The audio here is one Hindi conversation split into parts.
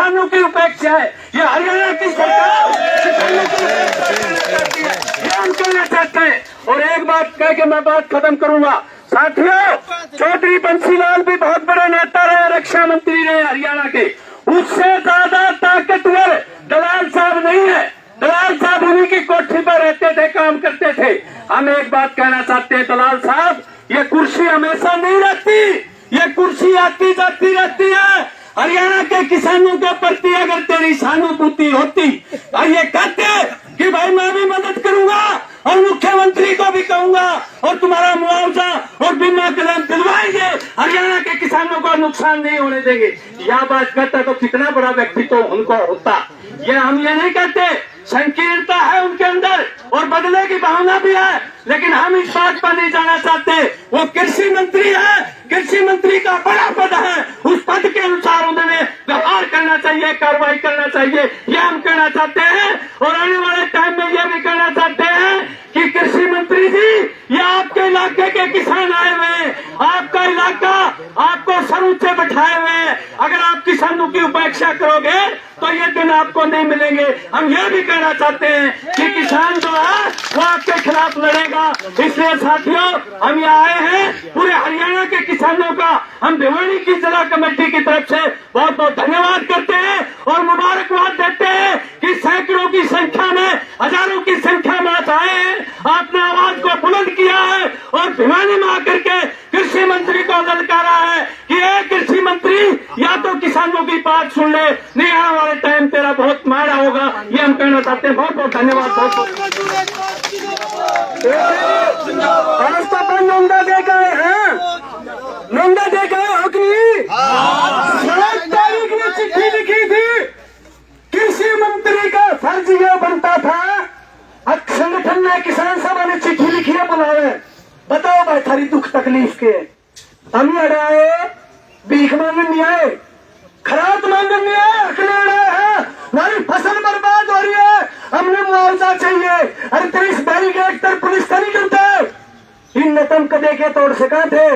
किसानों की उपेक्षा है। ये हरियाणा की सरकार किसानों की उपेक्षा करती है, ये हम कहना चाहते हैं। और एक बात कह के मैं बात खत्म करूंगा। साथियों, चौधरी बंसीलाल भी बहुत बड़े नेता रहे, रक्षा मंत्री रहे हरियाणा के। उससे ज्यादा ताकतवर दलाल साहब नहीं है। दलाल साहब उन्हीं की कोठी पर रहते थे, काम करते थे। हम एक बात कहना चाहते हैं, दलाल साहब, ये कुर्सी हमेशा नहीं रहती, ये कुर्सी आती जाती रहती है। हरियाणा के किसानों के प्रति अगर तेरी सहानुभूति होती और ये कहते कि भाई मैं भी मदद करूंगा और मुख्यमंत्री को भी कहूंगा और तुम्हारा मुआवजा और बीमा क्लेम दिलवाएंगे, हरियाणा के किसानों को नुकसान नहीं होने देंगे, यह बात कहता तो कितना बड़ा व्यक्तित्व उनको होता। ये हम ये नहीं कहते, संकीर्णता है उनके अंदर और बदले की भावना भी है, लेकिन हम इस बात पर नहीं जाना चाहते। वो कृषि मंत्री है, कृषि मंत्री का बड़ा पद है, उस पद के अनुसार उन्हें व्यवहार करना चाहिए, कार्रवाई करना चाहिए, ये हम कहना चाहते हैं। और आने वाले टाइम में ये भी कहना चाहते हैं कि कृषि मंत्री जी, ये आपके इलाके के किसान आए हुए, आपका इलाका आपको सर ऊंचे बैठाए हुए, अगर आप किसानों की उपेक्षा करोगे तो ये दिन आपको नहीं मिलेंगे। हम ये भी कहना चाहते हैं कि किसान जो है वो आपके खिलाफ लड़ेगा। इसलिए साथियों, हम यहाँ आए हैं, पूरे हरियाणा के किसानों का हम भिवानी की जिला कमेटी की तरफ से बहुत बहुत धन्यवाद करते हैं और मुबारकबाद देते हैं कि सैकड़ों की संख्या में, हजारों की संख्या में आप आए हैं, आपने आवाज को बुलंद किया है और भिवानी में आकर के कृषि मंत्री को ललकारा है कि एक कृषि मंत्री या तो किसानों की बात सुन ले, नहीं आने वाले टाइम तेरा बहुत मारा होगा। ये हम कहना चाहते हैं। बहुत बहुत धन्यवाद। बहुत आज तो अपन नोंदा दे गए हैं, नोंदा दे गए हो कि नहीं? 7 तारीख ने चिट्ठी लिखी थी, कृषि मंत्री का फर्ज यह बनता था, संगठन ने किसान सभा ने चिट्ठी लिखी है, बुलावे, बताओ भाई थारी दुख तकलीफ के। हम अड़ाए भीख मांगने नहीं आए, खराब मांगने नहीं आए, अकेले अड़ाए हैं, हमारी फसल बर्बाद हो रही है, हमने मुआवजा चाहिए। अरे तेरे इस बैरिकेड पर पुलिस का नहीं करते, इन नतम कदे के तोड़ से कहा थे।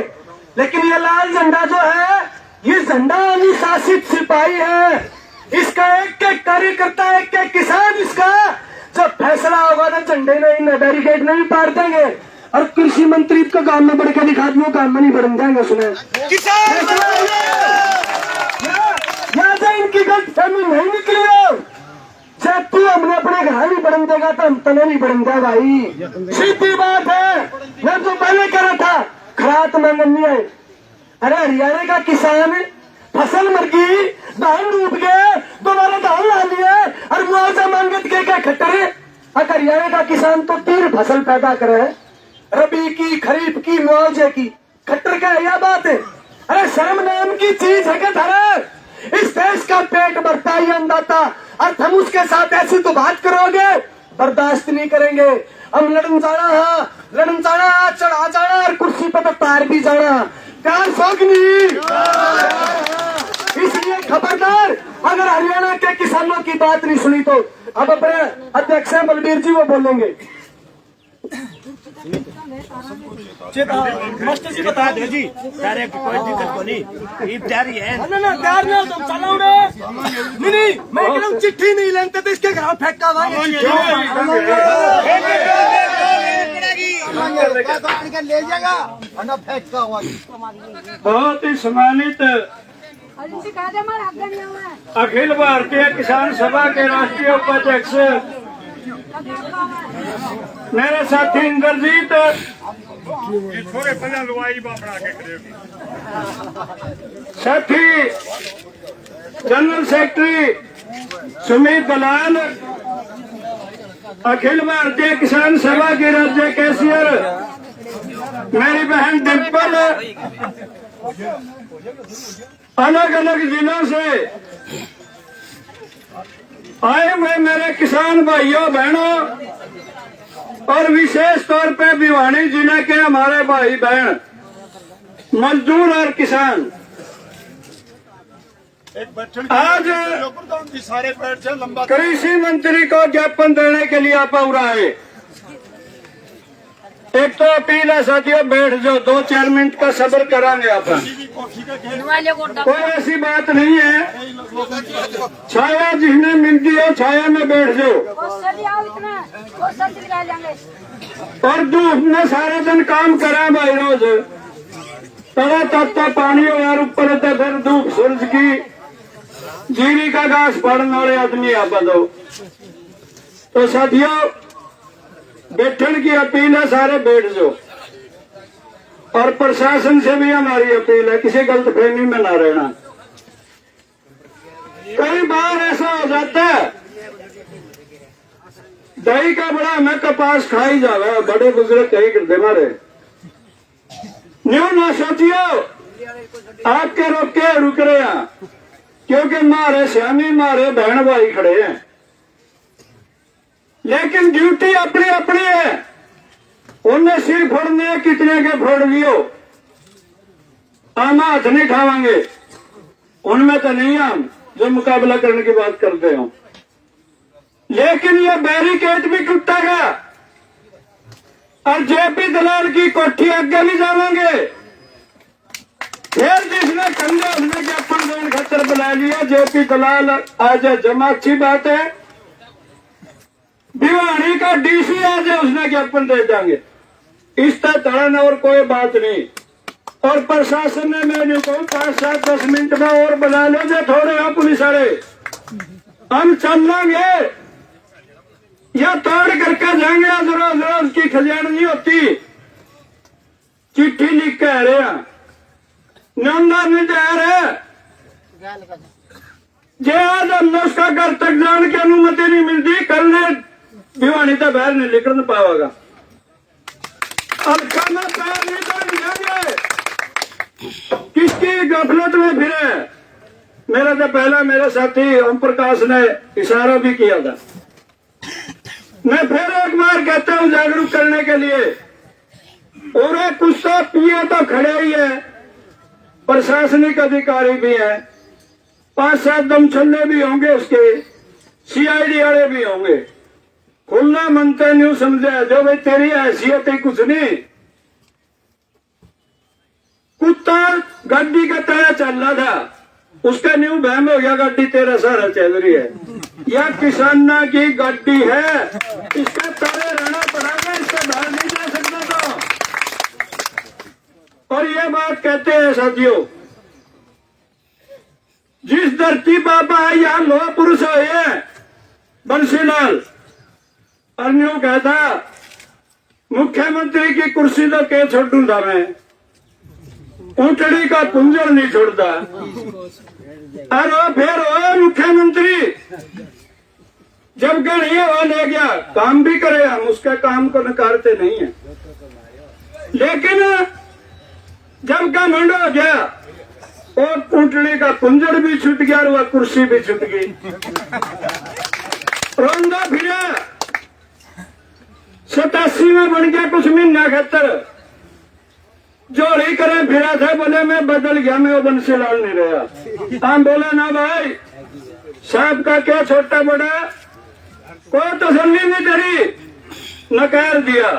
लेकिन ये लाल झंडा जो है, ये झंडा अनुशासित सिपाही है, इसका एक एक कार्यकर्ता, एक एक किसान, इसका जब फैसला होगा ना झंडे नहीं, बैरिकेड नहीं पार देंगे। और कृषि मंत्री का काम में बढ़ के दिखा दियो, काम में नहीं बढ़ जाएंगे। सुने इनकी गलत फहमी नहीं निकली हो, जब तू हमने अपने घर नहीं बढ़न देगा तो हम तने नहीं बढ़न देगा भाई, सीधी बात है। मैं तो पहले कह रहा था खरात मांगन नहीं आए। अरे हरियाणा का किसान फसल मर गई, धान डूब गए, दोबारा धान ला लिए और मुआवजा मांगत के क्या खट्टर। अगर हरियाणा का किसान तो 3 फसल पैदा करे, रबी की, खरीफ की, मुआवजे की, खट्टर का यह बात है। अरे शर्म नाम की चीज है क्या थारा? इस देश का पेट भरता ही अन्नदाता, और तुम उसके साथ ऐसी तो बात करोगे, बर्दाश्त नहीं करेंगे। हम लड़न जाना, हाँ लड़न जाना, चढ़ा जाना और कुर्सी पर तो तार भी जाना, प्यार शौक नहीं। इसलिए खबरदार, अगर हरियाणा के किसानों की बात नहीं सुनी तो अब अपने अध्यक्ष बलबीर जी वो बोलेंगे। मास्टर जी बता दे जी, डायरेक्ट कोई दिक्कत को नहीं, ये तैयारी है ना तैयार ना तुम चलाओ नहीं, मैं कह रहा हूँ चिट्ठी नहीं लेते तो इसके घर फेंका ले जाएगा फेंका हुआ। बहुत ही सम्मानित अखिल भारतीय किसान सभा के राष्ट्रीय उपाध्यक्ष मेरे साथी इंद्रजीत, साथी जनरल सेक्रेटरी सुमित दलाल, अखिल भारतीय किसान सभा के राज्य कैशियर मेरी बहन डिम्पल, अलग अलग जिलों से आए हुए मेरे किसान भाइयों बहनों और विशेष तौर पे भिवानी जिले के हमारे भाई बहन मजदूर और किसान, आज कृषि मंत्री को ज्ञापन देने के लिए आप आए। एक तो अपील है साथियों, बैठ जाओ, 2-4 मिनट का सब्र करांगे अपन। कोई ऐसी बात नहीं है, छाया जिन्हें मिलती है छाया में बैठ जाओ। और धूप में सारे दिन काम करें भाई, रोज तड़ा तत्ता पानी हो यार ऊपर होता, फिर धूप सूरज की जीरी का घास पड़ने वाले आदमी आप दो। तो साथियों बैठने की अपील है, सारे बैठ जाओ। और प्रशासन से भी हमारी अपील है, किसी गलतफहमी में ना रहना। कई बार ऐसा हो जाता है दही का बड़ा हमें कपास खाई जावे, बड़े बुजुर्ग कही करते मारे न्यू ना सोचियो आपके रोके रुक रहे हैं, क्योंकि मारे श्यामी मारे बहन भाई खड़े हैं। लेकिन ड्यूटी अपनी अपनी है, उन्हें सिर फोड़ने कितने के फोड़ लियो, हम हाथ नहीं खावांगे उनमें तो नहीं हम जो मुकाबला करने की बात करते हो। लेकिन ये बैरिकेड भी टूटेगा और जेपी दलाल की कोठी आगे भी जाएंगे। फिर जिसने कंधे उसने ज्ञापन देने खातर बुला लिया, जेपी दलाल आज जमा, अच्छी बात है। भिवानी का डीसी आज उसने ज्ञापन दे देंगे, इस तरह और कोई बात नहीं। और प्रशासन ने मैंने को 5-7-10 मिनट में और बुला लो, जो थोड़े हो पुलिस वाले, हम चल लेंगे या तोड़ करके जाएंगे। रोज रोज की खजान नहीं होती, चिट्ठी लिख के आ रहे हैं, नामदार नहीं जा रहे जे आज हमने उसका घर तक जाने की अनुमति नहीं मिलती, कल ने भिवानी तक बाहर नहीं निकल पाएगा। अब खाना पैर नहीं तो जाएंगे, किसकी गफलत में फिरे। मेरा तो पहला मेरे साथी ओम प्रकाश ने इशारा भी किया था। मैं फिर एक बार कहता हूं जागरूक करने के लिए, और कुछ तो पिए तो खड़े ही है, प्रशासनिक अधिकारी भी हैं, 5-7 दम छल्ले भी होंगे, उसके सीआईडी वाले भी होंगे। खुलना मनते न्यू समझे जो भाई तेरी हैसियत है कुछ नहीं। कुत्ता गाड़ी का तरह चल रहा था, उसका न्यू बहम हो गया, गाड़ी तेरा सारा चल रही है। यह किसाना की गाड़ी है, इसका तारे रहना पड़ेगा, इससे बाहर नहीं जा सकता। तो और ये बात कहते हैं साथियों, जिस धरती बाबा है यहाँ लोह पुरुष है बंसीलाल, और न्यू कहता मुख्यमंत्री की कुर्सी तो के छोड़ूंगा मैं, ऊंटड़ी का पुंजर नहीं छोड़ता। अरे फिर वो मुख्यमंत्री जब गणिए वो ले गया, काम भी करे, हम उसका काम को नकारते नहीं है। लेकिन जब घमंड हो गया, वो ऊंटड़ी का पुंजर भी छूट गया और वह कुर्सी भी छूट गई। रोंदा फिरा 87 में बन गया, कुछ महीना खतर जोड़ी करे फिरा था, बोले मैं बदल गया, मैं वो बंसीलाल नहीं रहा। हम बोला ना भाई साहब का क्या छोटा बड़ा, कोई तसल्ली नहीं करी, नकार दिया।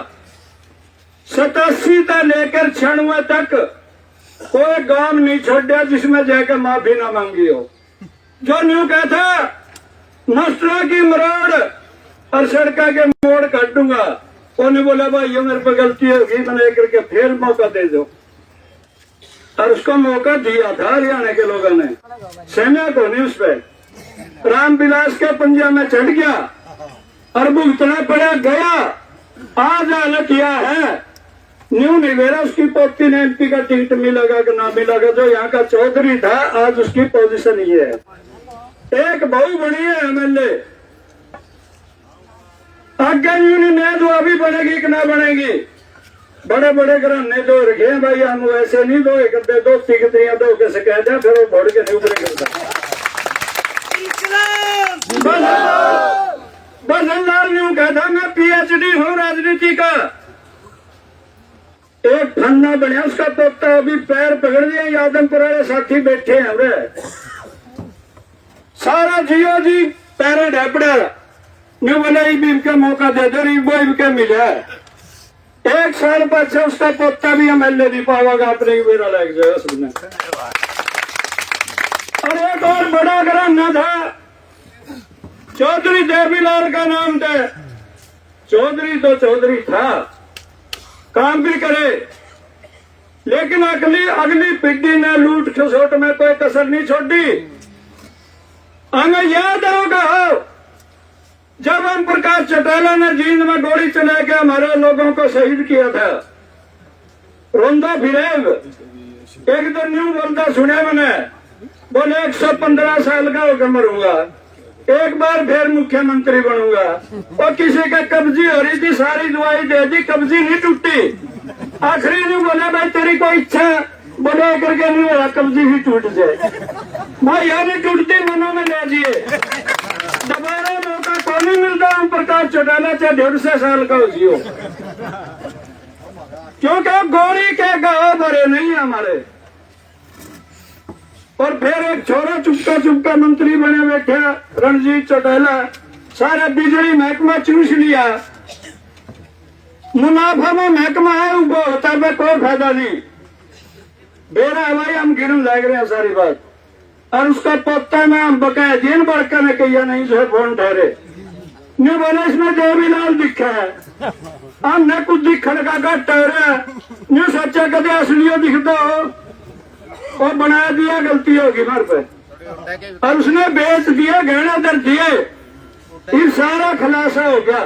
87 से लेकर 96 तक कोई गांव नहीं छोड़ा जिसमें जाकर माफी ना मांगी हो। जो न्यू कहता मास्टरों की मरोड़ और सड़का के मोड़ काट दूंगा, उन्हें बोला भाई ये मेरे पर गलती होगी, मैंने करके फिर मौका दे दो। और उसको मौका दिया था हरियाणा के लोगों ने, सेना को नहीं। उस पर रामविलास के पंजा में चढ़ गया और भुगतना पड़ा गया। आज हालत यह है, न्यू निवेरा उसकी पोती ने एमपी का टिकट मिलेगा कि ना मिलेगा, जो यहाँ का चौधरी था, आज उसकी पोजीशन ये है। एक बहू बनी है एमएलए, आगे न्यू दो अभी बनेगी कि ना बनेगी। बड़े बड़े घराने दो रखे हैं भाई, हम वैसे नहीं दो करते, दो तिकतियां दो कैसे कह जाए, फिर वो भोड़ के नहीं उबरे करता। बसंदार न्यू कहता मैं पीएचडी हूँ राजनीति का। एक फन्ना बना उसका पोता, अभी पैर पकड़ दिया, यादमपुर वाले साथी बैठे हैं वे सारा जियो जी पैर ढेपड़ा न्यू बोला भी इनका मौका दे दो, वो इनके मिला। 1 साल बाद से उसका पोता भी MLA नहीं पाएगा, अपने ही मेरा लग जाए उसमें। और एक और बड़ा घराना था, चौधरी देवीलाल का नाम था। चौधरी तो चौधरी था, काम भी करे, लेकिन अगली पीढ़ी ने लूट खसोट में कोई कसर नहीं छोड़ी। हमें याद होगा जब हम प्रकाश चौटाला ने जींद में गोली चला के हमारे लोगों को शहीद किया था। रोंदा फिरेब एक दिन न्यू बोलता सुने मैंने, बोले 115 साल का होकर मरूंगा, एक बार फिर मुख्यमंत्री बनूंगा। और किसी का कब्जी हो रही थी, सारी दवाई दे दी, कब्जी नहीं टूटी। आखिरी ने बोला भाई तेरी कोई इच्छा बोले करके नहीं हुआ, कब्जी ही टूट जाए। भाई यहाँ नहीं टूटती, मनो में ले दिए। दोबारा मौका तो नहीं मिलता हम प्रकाश चौटाला चाहे 150 साल का हो जियो, क्योंकि गोली के गाँव भरे नहीं हमारे। और फिर एक छोरा चुपका मंत्री बने बैठे रणजीत चौटाला, सारा बिजली महकमा चूस लिया। मुनाफा में महकमा है, वो होता है कोई फायदा नहीं। बेरा भाई हम गिरन लग रहे हैं सारी बात। और उसका पोता में हम बकाया दिन बढ़कर ने कहिया नहीं जो फोन ठहरे नहीं बोले इसमें देवीलाल दिखा है, हमने कुछ दिखने का घट ठहरा नहीं सोचा कदे असलियो दिखता हो, और बना दिया, गलती होगी मार पे। और उसने बेच दिया, गहना दर दिए, फिर सारा खुलासा हो गया।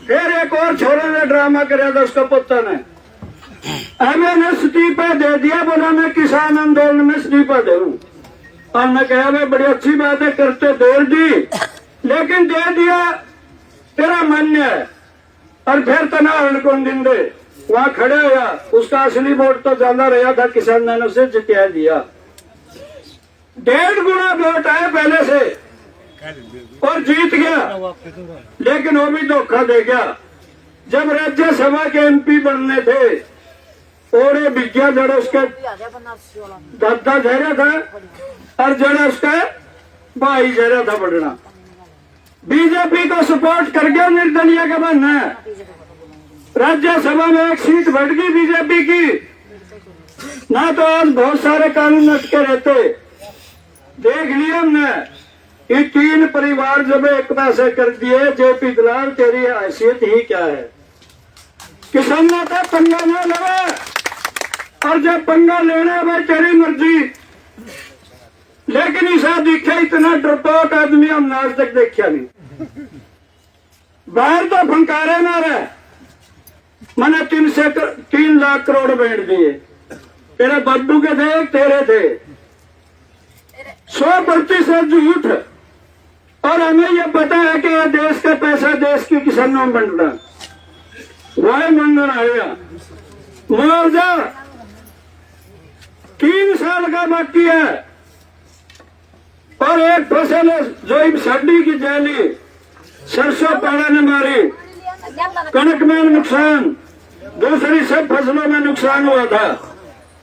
फिर एक और छोरे ने ड्रामा कराया था उसका पोता ने, मैंने इस्तीफा दे दिया, बोला मैं किसान आंदोलन में इस्तीफा दे दूं। हमने कहा भाई बड़ी अच्छी बात है, करते देर दी, लेकिन दे दिया तेरा मान्य है। और फिर तना कौन दिन दे वहां खड़े हुआ, उसका असली वोट तो ज्यादा रहा था, किसान ने उसे जिता दिया। 1.5 गुना वोट आया पहले से और जीत गया, लेकिन वो भी धोखा दे गया। जब राज्यसभा के MP बनने थे, और ये विज्ञा जड़ा उसके दादा जहरा था और जड़ा उसका भाई जहरा था बढ़ना। बीजेपी को सपोर्ट कर गया निर्दलीय का बनना। राज्यसभा में एक सीट बढ़ गई बीजेपी की, ना तो आज बहुत सारे कानून अटके रहते। देख लिया हमने, ये 3 परिवार जब एक पैसे कर दिए, JP दलाल तेरी हैसियत ही क्या है। किसानों का पंगा ना लगा, और जब पंगा लेना भाई तेरी मर्जी। लेकिन ऐसा दिखे इतना डरपोक आदमी हमने आज तक देखा नहीं। बाहर तो फंकारे मारे, मैंने 3 लाख करोड़ बैठ दिए, तेरे बद्दू के थे, तेरे थे। 100% झूठ। और हमें यह पता है कि यह देश का पैसा देश के किसानों में बंटना, वह मंगन आएगा। मुआवजा 3 साल का बाकी है, और एक फसल जो सर्दी की जैली सरसों पाला ने मारी, कनक में नुकसान, दूसरी सब फसलों में नुकसान हुआ था,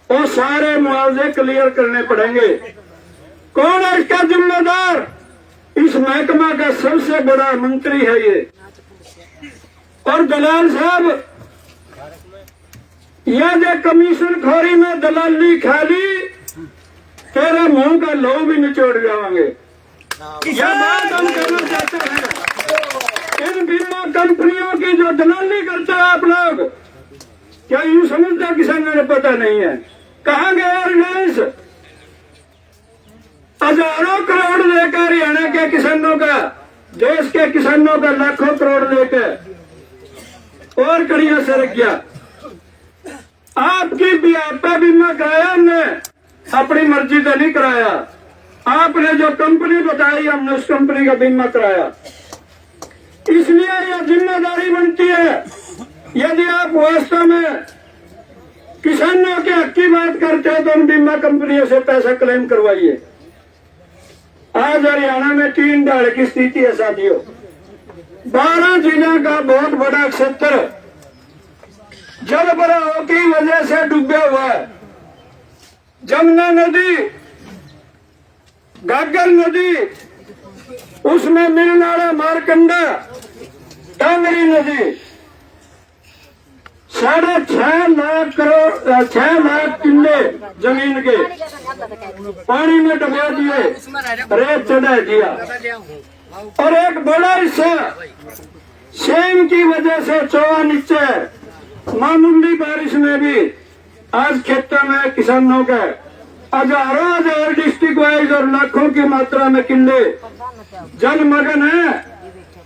और सारे मुआवजे क्लियर करने पड़ेंगे। कौन है इसका जिम्मेदार? इस महकमा का सबसे बड़ा मंत्री है ये। और दलाल साहब, यह जो कमीशन खोरी में दलाली खाली, तेरे मुंह का लहू भी निचोड़ जाएंगे। यह बात हम कहना चाहते हैं। इन बीमा कंपनियों की जो दलाली करते हैं आप लोग, क्या यूं समझते हैं किसानों ने पता नहीं है? कहाँ गया रिलायंस? हजारों करोड़ लेकर हरियाणा के किसानों का, देश के किसानों का लाखों करोड़ लेकर और कड़िया से रख गया। आपकी व्यापा बीमा कराया हमने, अपनी मर्जी से नहीं कराया। आपने जो कंपनी बताई, हमने उस कंपनी का बीमा कराया। इसलिए यह जिम्मेदारी बनती है, यदि आप वास्तव में किसानों के हक की बात करते हैं तो उन बीमा कंपनियों से पैसा क्लेम करवाइए। आज हरियाणा में 3 दाढ़ की स्थिति है साथियों। 12 जिलों का बहुत बड़ा क्षेत्र जल भराव की वजह से डूबा हुआ है। जमुना नदी, घाघर नदी, उसमें मिलनाड़ा, मारकंडा, टांगरी नदी, 6.5 लाख करोड़ 6 लाख किले जमीन के पानी में डुबा दिए, रेत चढ़ा दिया। और एक बड़ा हिस्सा सेम की वजह से चौवा नीचे, मामूली बारिश में भी आज खेतों में किसानों के हजारों हजार डिस्ट्रिक्ट वाइज और लाखों की मात्रा में किले जलमग्न है।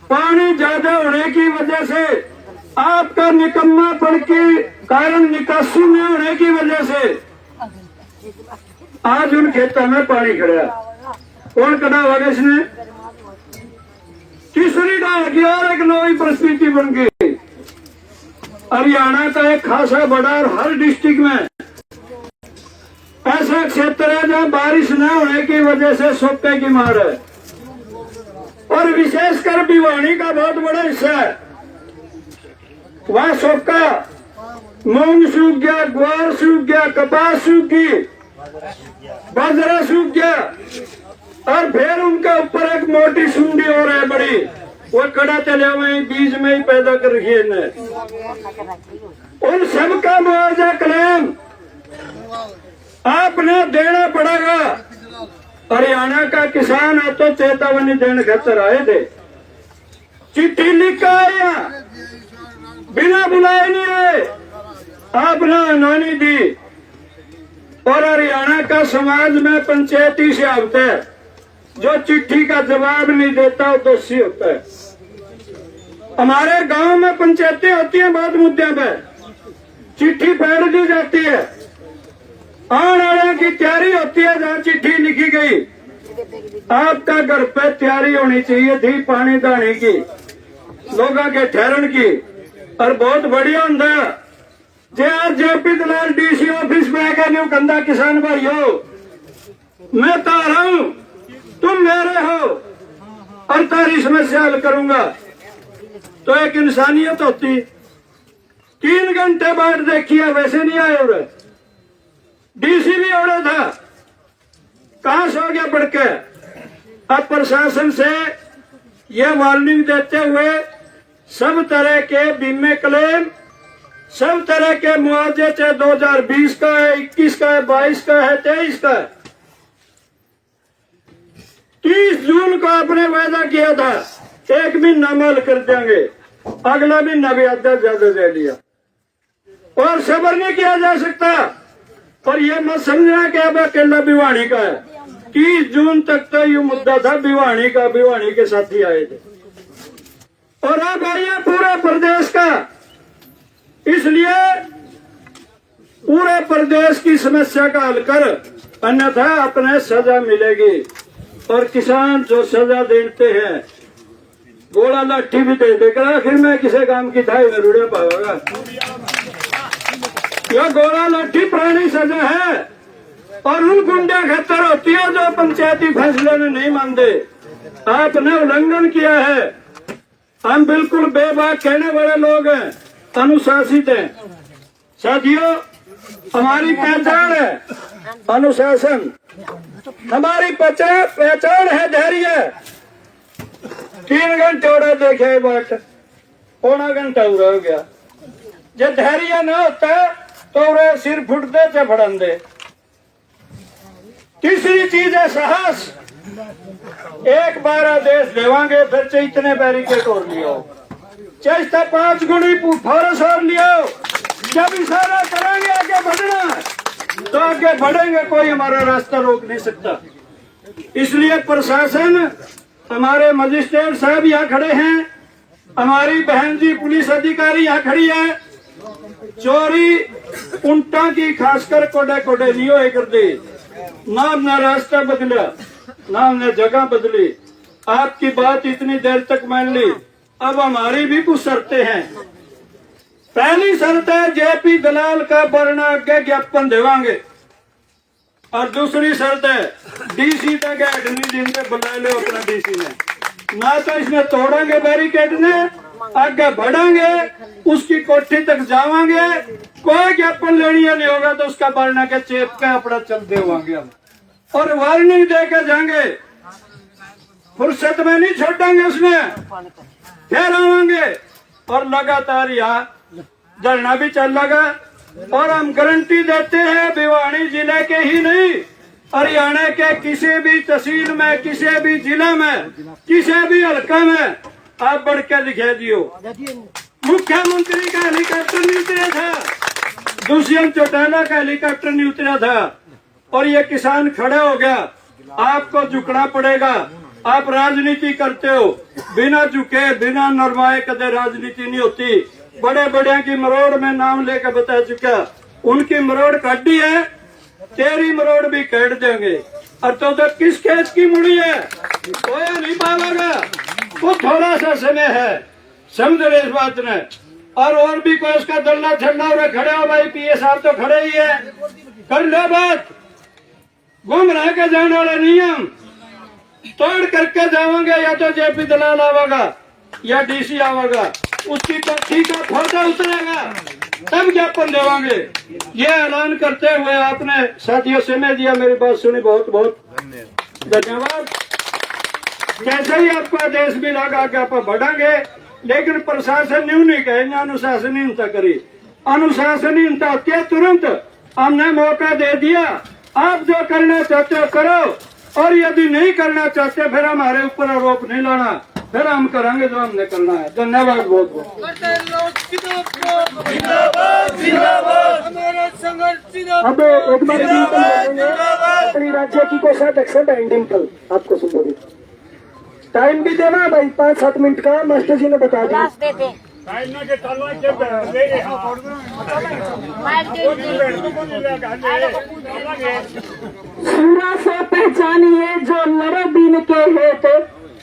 पानी ज्यादा होने की वजह से, आपका निकम्मापन के कारण निकासी न होने की वजह से आज उन खेतों में पानी खड़ा है। कौन कटा होगा इसने? तीसरी डाल की और एक नई परिस्थिति बन गई। हरियाणा का एक खासा बड़ा और हर डिस्ट्रिक्ट में ऐसा क्षेत्र है जहाँ बारिश न होने की वजह से सोके की मार है। और विशेषकर भिवानी का बहुत बड़ा हिस्सा है, वह सोका, मूंग सूख गया, ग्वार सूख गया, कपास सूख गई, बाजरा सूख गया। और फिर उनके ऊपर एक मोटी सुंडी और है बड़ी, वो कड़ा चले हुए बीज में ही पैदा कर रखी है। उन सबका मुआवजा क्लेम आपने देना पड़ेगा। हरियाणा का किसान है तो चेतावनी देने खातर आए थे, चिट्ठी लिख कर आया, बिना बुलाए नहीं आए, आपने अनहोनी दी। और हरियाणा का समाज में पंचायती से होता है, जो चिट्ठी का जवाब नहीं देता वो दोषी होता है। हमारे गांव में पंचायतें होती हैं, बहुत मुद्दे पे चिट्ठी फेंक दी जाती है, आने वाले की तैयारी होती है, जहाँ चिट्ठी लिखी गई। आपका घर पे तैयारी होनी चाहिए थी पानी दाने की, लोगों के ठहरन की। और बहुत बढ़िया होता जे आज जेपी दलाल डीसी ऑफिस में आकर न्यू कंधा किसान भाई हो, मैं तारा हूं, तुम मेरे हो और तारी समस्या हल करूंगा, तो एक इंसानियत होती। 3 घंटे बाद देखिए वैसे नहीं आए। और डीसी भी ओढ़ा था, कहां से हो गया बढ़ के। अब प्रशासन से यह वार्निंग देते हुए सब तरह के बीमे क्लेम, सब तरह के मुआवजे, चाहे 2020 का है, 21 का है, 22 का है, 23 का है, 30 जून को आपने वायदा किया था 1 महीना अमल कर देंगे, अगला महीना भी आधा ज्यादा दे लिया। और सबर नहीं किया जा सकता। और ये मत समझना कि अब अकेला भिवानी का है। 30 जून तक तो ये मुद्दा था भिवानी का, भिवानी के साथी आए थे। और अब आइए पूरे प्रदेश का, इसलिए पूरे प्रदेश की समस्या का हल कर, अन्यथा अपने सजा मिलेगी। और किसान जो सजा देते हैं, गोला लाठी भी दे देकर आखिर में किसी काम की थाई में रुड़े पाएगा। यह गोला लाठी पुरानी सजा है और उन गुंडा खतर होती है जो पंचायती फैसले में नहीं मानते। आपने उल्लंघन किया है। हम बिल्कुल बेबाक कहने वाले लोग हैं, अनुशासित हैं। साथियों, हमारी पहचान है अनुशासन, हमारी पहचान है धैर्य। 3 घंटे हो रहे देखे बाट, पौना घंटा पूरा हो गया। जब धैर्य न होता तो वे सिर फुटते चे फड़ंदे। तीसरी चीज है साहस। एक बार आदेश देवांगे फिर चाहे इतने बैरिकेड और लियो, चाहे 5 गुणी फौरस और लियो। जब इशारा करेंगे आगे बढ़ना तो आगे बढ़ेंगे, कोई हमारा रास्ता रोक नहीं सकता। इसलिए प्रशासन, हमारे मजिस्ट्रेट साहब यहाँ खड़े हैं, हमारी बहन जी पुलिस अधिकारी यहाँ खड़ी है। चोरी उल्टा की खासकर कोडे कोडे नहीं हो कर दी, ना हमने रास्ता बदला, ना हमने जगह बदली। आपकी बात इतनी देर तक मान ली, अब हमारी भी कुछ शर्तें हैं। पहली शर्त है जेपी दलाल का वरना आगे ज्ञापन देवांगे। और दूसरी शर्त है डीसी तक ऐड नहीं देंगे, बुला ले अपना डीसी ने, ना तो इसमें तोड़ेंगे बैरिकेड ने, आगे बढ़ेंगे, उसकी कोठी तक जावांगे, कोई ज्ञापन लेनी नहीं होगा तो उसका वरना के चेप का अपना चलते होंगे हम। और वार्निंग देकर जाएंगे, फुर्सत में नहीं छोड़ेंगे उसमें, फिर आवांगे और लगातार यहाँ धरना भी चल लगा। और हम गारंटी देते हैं भिवानी जिले के ही नहीं, हरियाणा के किसी भी तहसील में, किसी भी जिले में, किसी भी हल्का में आप बढ़ के दिखा दियो। मुख्यमंत्री का हेलीकॉप्टर नहीं उतरा था, दुष्यंत चौटाला का हेलीकॉप्टर नहीं उतरा था, और ये किसान खड़े हो गया। आपको झुकना पड़ेगा। आप राजनीति करते हो, बिना झुके बिना नरमाए कदे राजनीति नहीं होती। बड़े बड़े की मरोड़ में नाम लेकर बता चुका, उनकी मरोड़ काटी है, तेरी मरोड़ भी काट देंगे। और तो किस खेत की मुड़ी है, कोई नहीं पावेगा। वो थोड़ा सा समय है, समझ रहे इस बात ने। और भी कोई उसका दल्ला ठंडा हो खड़े हो भाई, पीए साहब तो खड़े ही है, कर लो बात। घूम रह के जाने वाले नियम तोड़ करके जाओगे, या तो जेपी दलाल आवेगा या डीसी आवेगा, उसकी पर्ची का फोटो उतरेगा, तब ज्ञापन देवांगे। ये ऐलान करते हुए आपने साथियों समय दिया, मेरी बात सुनी, बहुत बहुत धन्यवाद। जैसे ही आपको आदेश मिलेगा कि आप बढ़ांगे, लेकिन प्रशासन न्यू नहीं कहेंगे अनुशासनहीनता करी। अनुशासनहीनता होती तुरंत हमने मौका दे दिया, आप जो करना चाहते हो करो, और यदि नहीं करना चाहते फिर हमारे ऊपर आरोप नहीं लाना, फिर हम करेंगे जो हमने करना है। धन्यवाद बहुत बहुत। अब एक बार अपनी राज्य की कोषाध्यक्ष है डिम्पल, आपको संबोधित। टाइम भी देना भाई, 5-7 मिनट का मास्टर जी ने बता दिया। सूरा से पहचानिए जो लड़े दीन के हेत,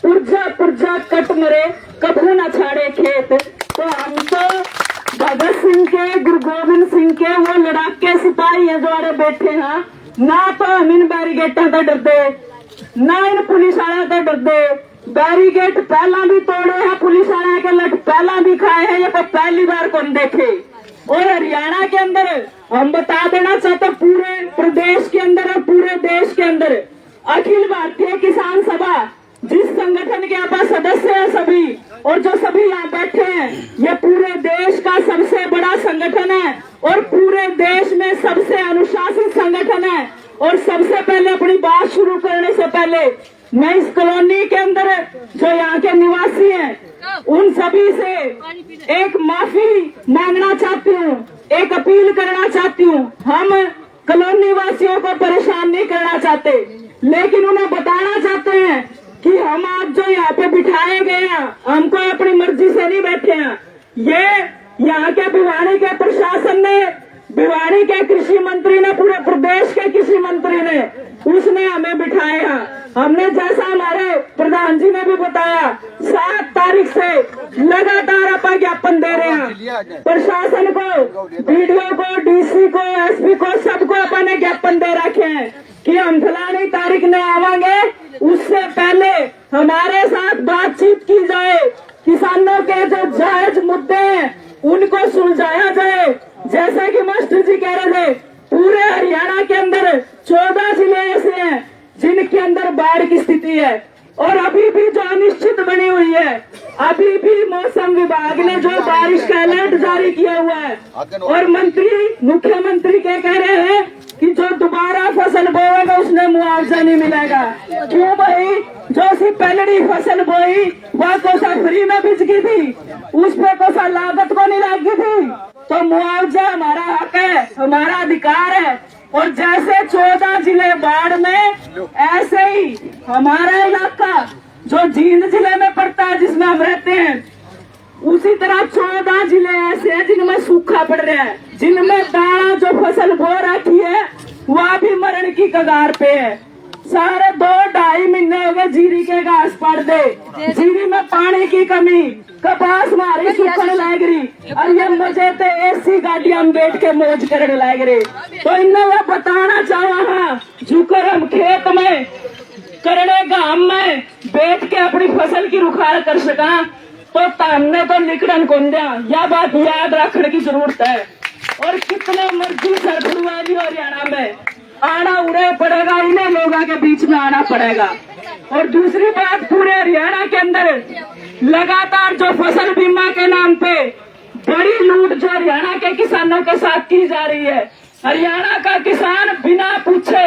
पुरजा पुरजा कट मरे कभू न छाड़े खेत। तो हम तो भगत सिंह के, गुरु गोविंद सिंह के वो लड़ाके सिपाही है जो अरे बैठे हैं। ना तो हम इन बैरिगेटा से डरते, ना इन पुलिस वाले से डरते। बैरिगेट पहला भी तोड़े हैं, पुलिस वाले के लट पहला भी खाए हैं, ये तो पहली बार कौन देखे। और हरियाणा के अंदर हम बता देना चाहते, पूरे प्रदेश के अंदर और पूरे देश के अंदर अखिल भारतीय किसान सभा, जिस संगठन के आप सदस्य हैं सभी, और जो सभी यहाँ बैठे हैं, ये पूरे देश का सबसे बड़ा संगठन है और पूरे देश में सबसे अनुशासित संगठन है। और सबसे पहले अपनी बात शुरू करने से पहले मैं इस कॉलोनी के अंदर जो यहाँ के निवासी हैं, उन सभी से एक माफी मांगना चाहती हूँ, एक अपील करना चाहती हूँ। हम कॉलोनी वासियों को परेशान नहीं करना चाहते, लेकिन उन्हें बताना चाहते हैं कि हम आज जो यहाँ पे बिठाए गए हैं, हमको अपनी मर्जी से नहीं बैठे हैं। ये यहाँ के भिवानी के प्रशासन ने, भिवानी के कृषि मंत्री ने, पूरे प्रदेश के कृषि मंत्री ने, उसने हमें बिठाए हैं। हमने जैसा हमारे प्रधान जी ने भी बताया, 7 तारीख से लगातार आप ज्ञापन दे रहे हैं प्रशासन को, बीडीओ को, डीसी को, एसपी को, सबको अपने ज्ञापन दे रखे हैं कि हम फलानी तारीख में आवांगे। उससे पहले हमारे साथ बातचीत की जाए, किसानों के जो जायज मुद्दे हैं उनको सुलझाया जाए। जैसा कि मास्टर जी कह रहे थे, पूरे हरियाणा के अंदर 14 जिले ऐसे हैं जिनके अंदर बाढ़ की स्थिति है, और अभी भी जो अनिश्चित बनी हुई है। अभी भी मौसम विभाग ने जो बारिश का अलर्ट जारी किया हुआ है, और मुख्यमंत्री क्या कह रहे हैं कि जो दोबारा फसल बोएगा उसने मुआवजा नहीं मिलेगा। क्यों भाई, जो सी पहली फसल बोई वह कोसा फ्री में बिक थी, उस पे कोसा लागत को नहीं लगी थी, तो मुआवजा हमारा हक है, हमारा अधिकार है। और जैसे 14 जिले बाढ़ में, ऐसे ही हमारा इलाका जो जींद जिले में पड़ता है जिसमें हम रहते हैं, उसी तरह 14 जिले ऐसे हैं जिनमें सूखा पड़ रहा है, जिनमें दाना जो फसल बो रखी है वह भी मरण की कगार पे है। सारे 2-2.5 महीने हो गए जीरी के घास पड़ दे, जीरी में पानी की कमी, कपास मारी सूखने लग रही, और ये मुझे तो ऐसी गाड़ियां में बैठ के मौज करने लग रही। तो इन्हें मैं बताना चाहा, जुकर हम खेत में करने गांव में बैठ के अपनी फसल की रुखार कर सका, तो तामने तो निकलन कौन दिया, यह बात याद रखने की जरूरत है। और कितने मर्जी सरखुड़वाली हरियाणा में आना उड़े पड़ेगा, इन्हें लोगों के बीच में आना पड़ेगा। और दूसरी बात, पूरे हरियाणा के अंदर लगातार जो फसल बीमा के नाम पे बड़ी लूट जो हरियाणा किसानों के साथ की जा रही है। हरियाणा का किसान बिना पूछे,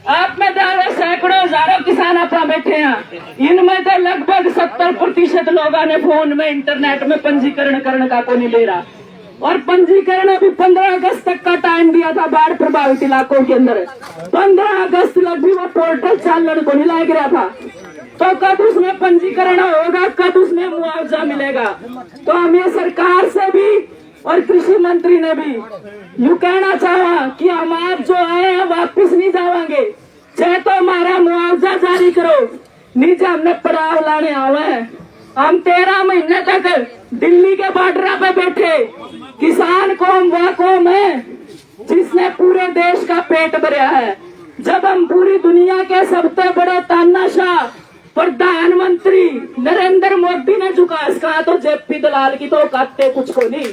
आप में दावे सैकड़ों हजारों किसान अपना बैठे हैं, इनमें तो लगभग 70% लोगों ने फोन में इंटरनेट में पंजीकरण करने का को नहीं ले रहा। और पंजीकरण अभी 15 अगस्त तक का टाइम दिया था बाढ़ प्रभावित इलाकों के अंदर। 15 अगस्त तक भी वो पोर्टल चालने को नहीं लाग रहा था। तो कब उसमें पंजीकरण होगा, कब उसमें मुआवजा मिलेगा? तो हमें सरकार से भी और कृषि मंत्री ने भी यूं कहना चाहा कि हम आप जो आए हैं वापिस नहीं जाएंगे, चाहे तो हमारा मुआवजा जारी करो, नीचे हमने पड़ाव लाने आवे हैं। हम 13 महीने तक दिल्ली के बॉर्डर पे बैठे, किसान कौम वह कौम है जिसने पूरे देश का पेट भरा है। जब हम पूरी दुनिया के सबसे बड़े तानाशाह प्रधानमंत्री नरेंद्र मोदी ने झुकास कहा तो जेपी दलाल की तो कहते कुछ को नहीं,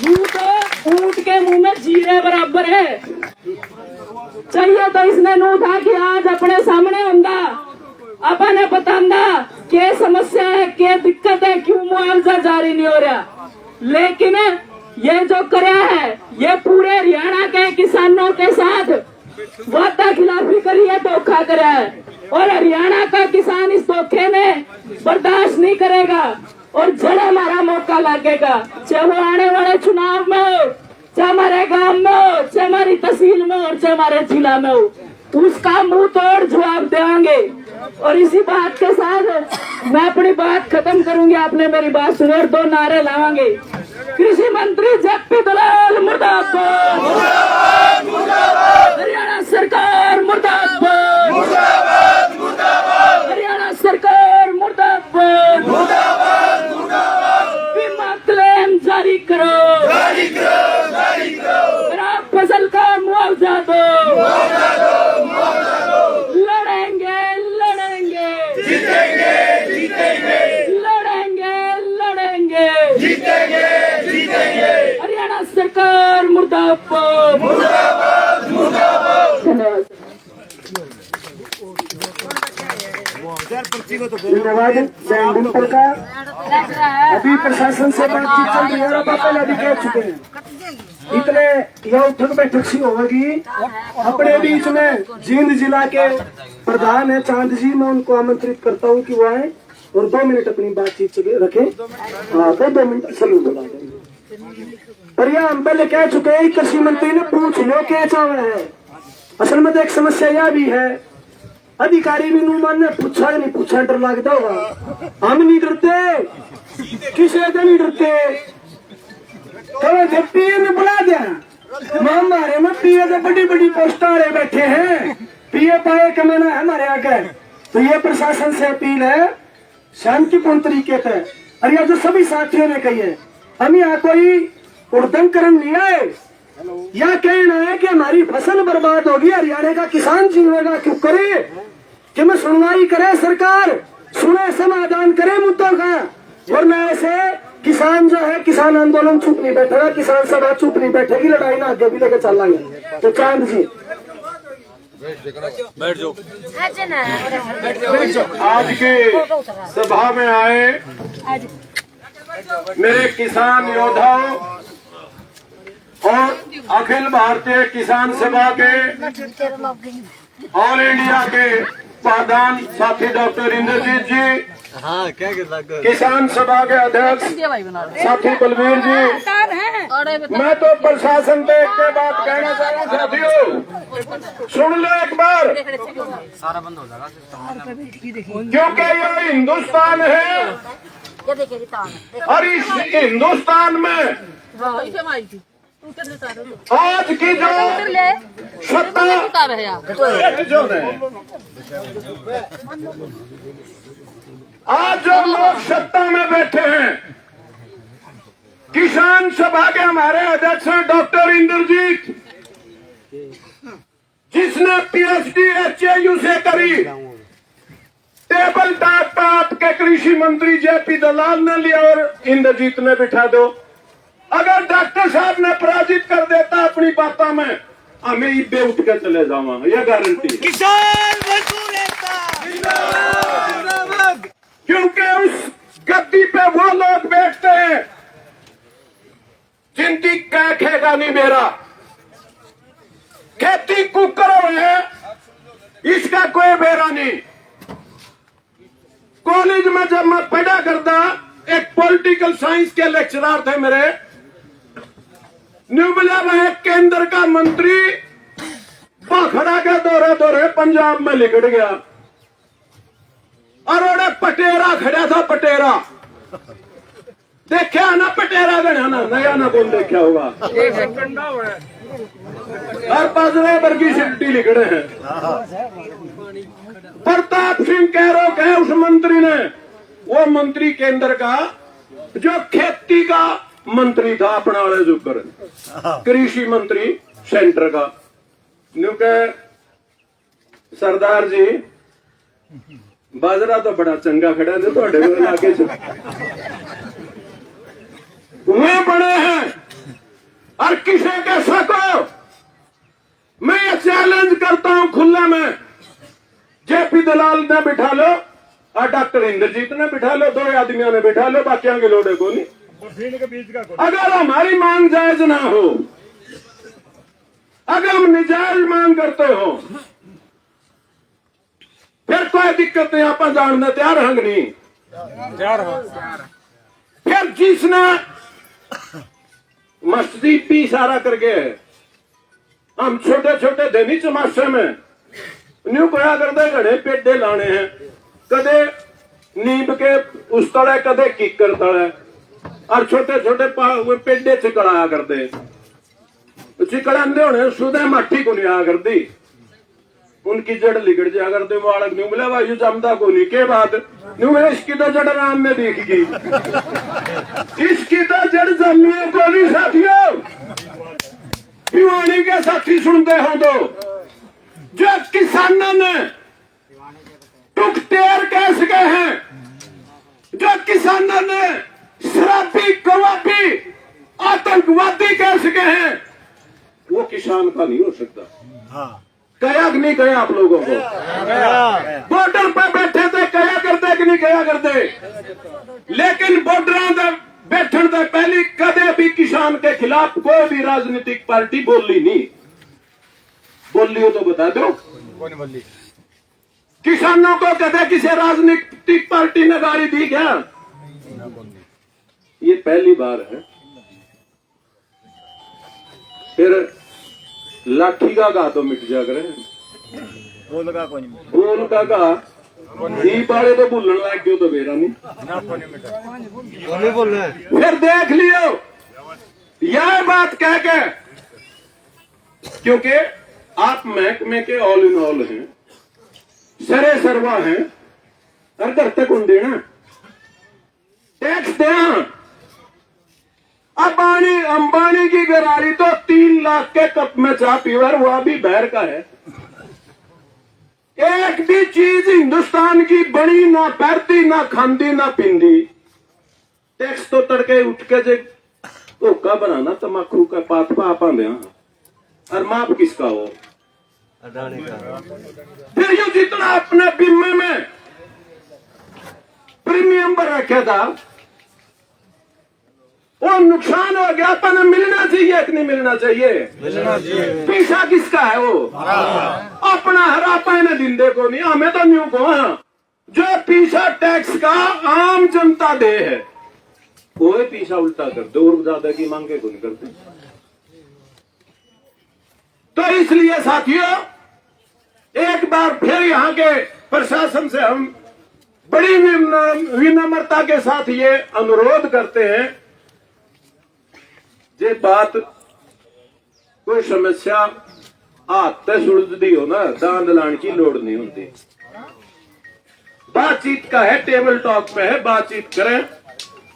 यूं तो ऊंट के मुंह में जीरे बराबर है। चाहिए तो इसने नू था कि आज अपने सामने होंदा, अपने बतांदा क्या समस्या है, क्या दिक्कत है, क्यों मुआवजा जारी नहीं हो रहा। लेकिन ये जो करा है ये पूरे हरियाणा के किसानों के साथ वादा खिलाफी करी है, धोखा करा है। और हरियाणा का किसान इस धोखे में बर्दाश्त नहीं करेगा और जड़ हमारा मौका लगेगा, चाहे वो आने वाले चुनाव में हो, चाहे हमारे गांव में हो, चाहे हमारी तहसील में हो, चाहे हमारे जिला में हो, उसका मुंह तोड़ जवाब देंगे। और इसी बात के साथ मैं अपनी बात खत्म करूंगी। आपने मेरी बात सुनी और 2 नारे लावांगे। कृषि मंत्री जेपी दलाल मुर्दाबाद, हरियाणा सरकार मुर्दाबाद, हरियाणा सरकार मुर्दाबाद, बीमा क्लेम जारी करो, खराब फसल का मुआवजा दो, लड़ेंगे लड़ेंगे जीतेंगे, लड़ेंगे लड़ेंगे जीतेंगे, हरियाणा सरकार मुर्दाबाद, धन्यवाद। धन्यवाद जय डिम्पल का। अभी प्रशासन से बातचीत चल रही है और पहले अभी कह चुके हैं, इतने यह उठक बैठक सी होगी। अपने बीच में जींद जिला के प्रधान है चांद जी, मैं उनको आमंत्रित करता हूं कि वो आए और 2 मिनट अपनी बातचीत रखें। हाँ 2 मिनट सलूट बोला पर यह हम पहले कह चुके हैं, कृषि मंत्री ने पूछ लो क्या चाह है। असल में तो एक समस्या यह भी है, अधिकारी भी नुमान ने पूछा नहीं पूछा डर लगता होगा। हम नहीं डरते, किसी से नहीं डरते। तो पीए ने बुला दिया, हमारे में पीए से बड़ी बड़ी पोस्ट वाले बैठे हैं, पीए पाए कमाना है हमारे आगे। तो ये प्रशासन से अपील है शांतिपूर्ण तरीके से। और यह जो सभी साथियों ने कही है, हम यहाँ कोई उड़दंकरण नहीं आए, यह कहना है कि हमारी फसल बर्बाद होगी, हरियाणा का किसान जीवेगा क्यों करे, कि मैं सुनवाई करे, सरकार सुने, समाधान करे मुद्दों का। वरना ऐसे किसान जो है, किसान आंदोलन चुप नहीं बैठेगा, किसान सभा चुप नहीं बैठेगी, लड़ाई ना आगे भी लेकर चलेंगे। तो चांद जी बैठ जाओ। आज के सभा में आए मेरे किसान योद्धाओं और अखिल भारतीय किसान सभा के ऑल इंडिया के प्रधान साथी डॉक्टर इंद्रजीत जी, हाँ क्या किसान सभा के अध्यक्ष साथी बलवीर जी, मैं तो प्रशासन पे एक बात कहना चाहूँ साथियों, सुन लो एक बार, सारा बंद हो जाएगा क्योंकि ये हिंदुस्तान है और इस हिंदुस्तान में आज की जो सत्ता आज जो लोग सत्ता में बैठे हैं, किसान सभा के हमारे अध्यक्ष डॉक्टर इंद्रजीत, जिसने पीएचडी एचएयू से करी, टेबल टॉप पर आपके कृषि मंत्री जेपी दलाल ने लिया और इंद्रजीत ने बिठा दो। अगर डॉक्टर साहब ने पराजित कर देता अपनी बातों में, हमें इबे उठ के चले जाऊंगा, यह गारंटी। किसान मजदूर एकता, क्योंकि उस गद्दी पे वो लोग बैठते हैं जिनकी इसका कोई बेरा नहीं। कॉलेज में जब मैं पढ़ा करता, एक पॉलिटिकल साइंस के लेक्चरर थे मेरे, न्यू मिला में एक केंद्र का मंत्री पाखड़ा के दौरे पंजाब में लिकड़ गया और ओडे पटेरा खड़ा था। पटेरा देखा ना, पटेरा गणा ना, नया ना कौन देखा होगा। और पाजरे वर्गी सिटी लिखड़े हैं। प्रताप सिंह कैरो कहे उस मंत्री ने, वो मंत्री केंद्र का जो खेती का मंत्री था अपना वाले जो कर, कृषि मंत्री सेंटर का, न्यू कहे सरदार जी बाजरा तो बड़ा चंगा खड़ा है, तो आगे वे बड़े हैं और किसे कह सको। मैं ये चैलेंज करता हूं खुले में, जेपी दलाल ने बिठा लो और डॉक्टर इंद्रजीत ने बिठा लो, 2 आदमियों ने बिठा लो, बाकी के लोड़े को नहीं। अगर हमारी मांग जायज ना हो, अगर हम निजायज मांग करते हो, फिर कोई दिक्कत नहीं, आप जानने तैयार हंग नहीं। फिर जिसने मस्जिद भी इशारा करके हम छोटे छोटे धनी चमाशे में न्यू कहा करते घड़े पेडे लाने हैं, कदे नींब के उस तड़े कदे कीकर तड़े, और छोटे छोटे पेडे चिकड़ाया करते, चिकड़ांदे होने सुधे मट्टी को नहीं आ करती, उनकी जड़ लिगड़ जा करते, बालक न्यू मिला भाई जमदा को नहीं के बाद न्यू मिला, इसकी तो जड़ राम में दिखेगी, इसकी तो जड़ जमियों को नहीं। साथियों, भिवानी के साथी सुनते हो तो, जो किसानों ने टुकटेर कह सके हैं, जो किसानों ने शराबी कवाबी आतंकवादी कह सके हैं, वो किसान का नहीं हो सकता। कया कि नहीं कया आप लोगों को? बॉर्डर पर बैठे थे, कया करते कि नहीं कया करते, लेकिन बॉर्डर बैठने से पहले कदे भी किसान के खिलाफ कोई भी राजनीतिक पार्टी बोली नहीं। बोली हो तो बता दो, किसानों को कदे किसी राजनीतिक पार्टी ने गाड़ी दी क्या? ये पहली बार है। फिर लाठी का गा तो मिट जा करे, बोल का गा वाले तो भूलन लग गयो तो बेरा नहीं। फिर देख लियो यह बात कह के, क्योंकि आप महकमे के ऑल इन ऑल हैं, सरे सरवा हैं, और घर तक उन देना टैक्स देना। अंबानी की गरारी तो 3 लाख के कप में चाह पीवर, वह भी बहर का है। एक भी चीज हिंदुस्तान की बड़ी ना पैरती, ना खांदी, ना पिंदी। टैक्स तो तड़के उठ के जे धोखा बनाना तमाकू का पात पा पाते हैं, और माप किसका हो? अडानी का। फिर ये जितना अपने बीमे में प्रीमियम पर रखा था, वो नुकसान हो गया, अपन मिलना चाहिए कि नहीं मिलना चाहिए? मिलना चाहिए। पैसा किसका है? वो अपना हरा पाने दिंदे को नहीं, हमें तो न्यू को। जो पैसा टैक्स का आम जनता दे है, वो पैसा उल्टा करते और ज्यादा की मांगे को नहीं करते। तो इसलिए साथियों, एक बार फिर यहाँ के प्रशासन से हम बड़ी विनम्रता के साथ ये अनुरोध करते हैं, जे बात कोई समस्या हाथ तक सुलझती हो ना, दांद लाने की लोड़ नहीं होती। बातचीत का है, टेबल टॉक पे है, बातचीत करें,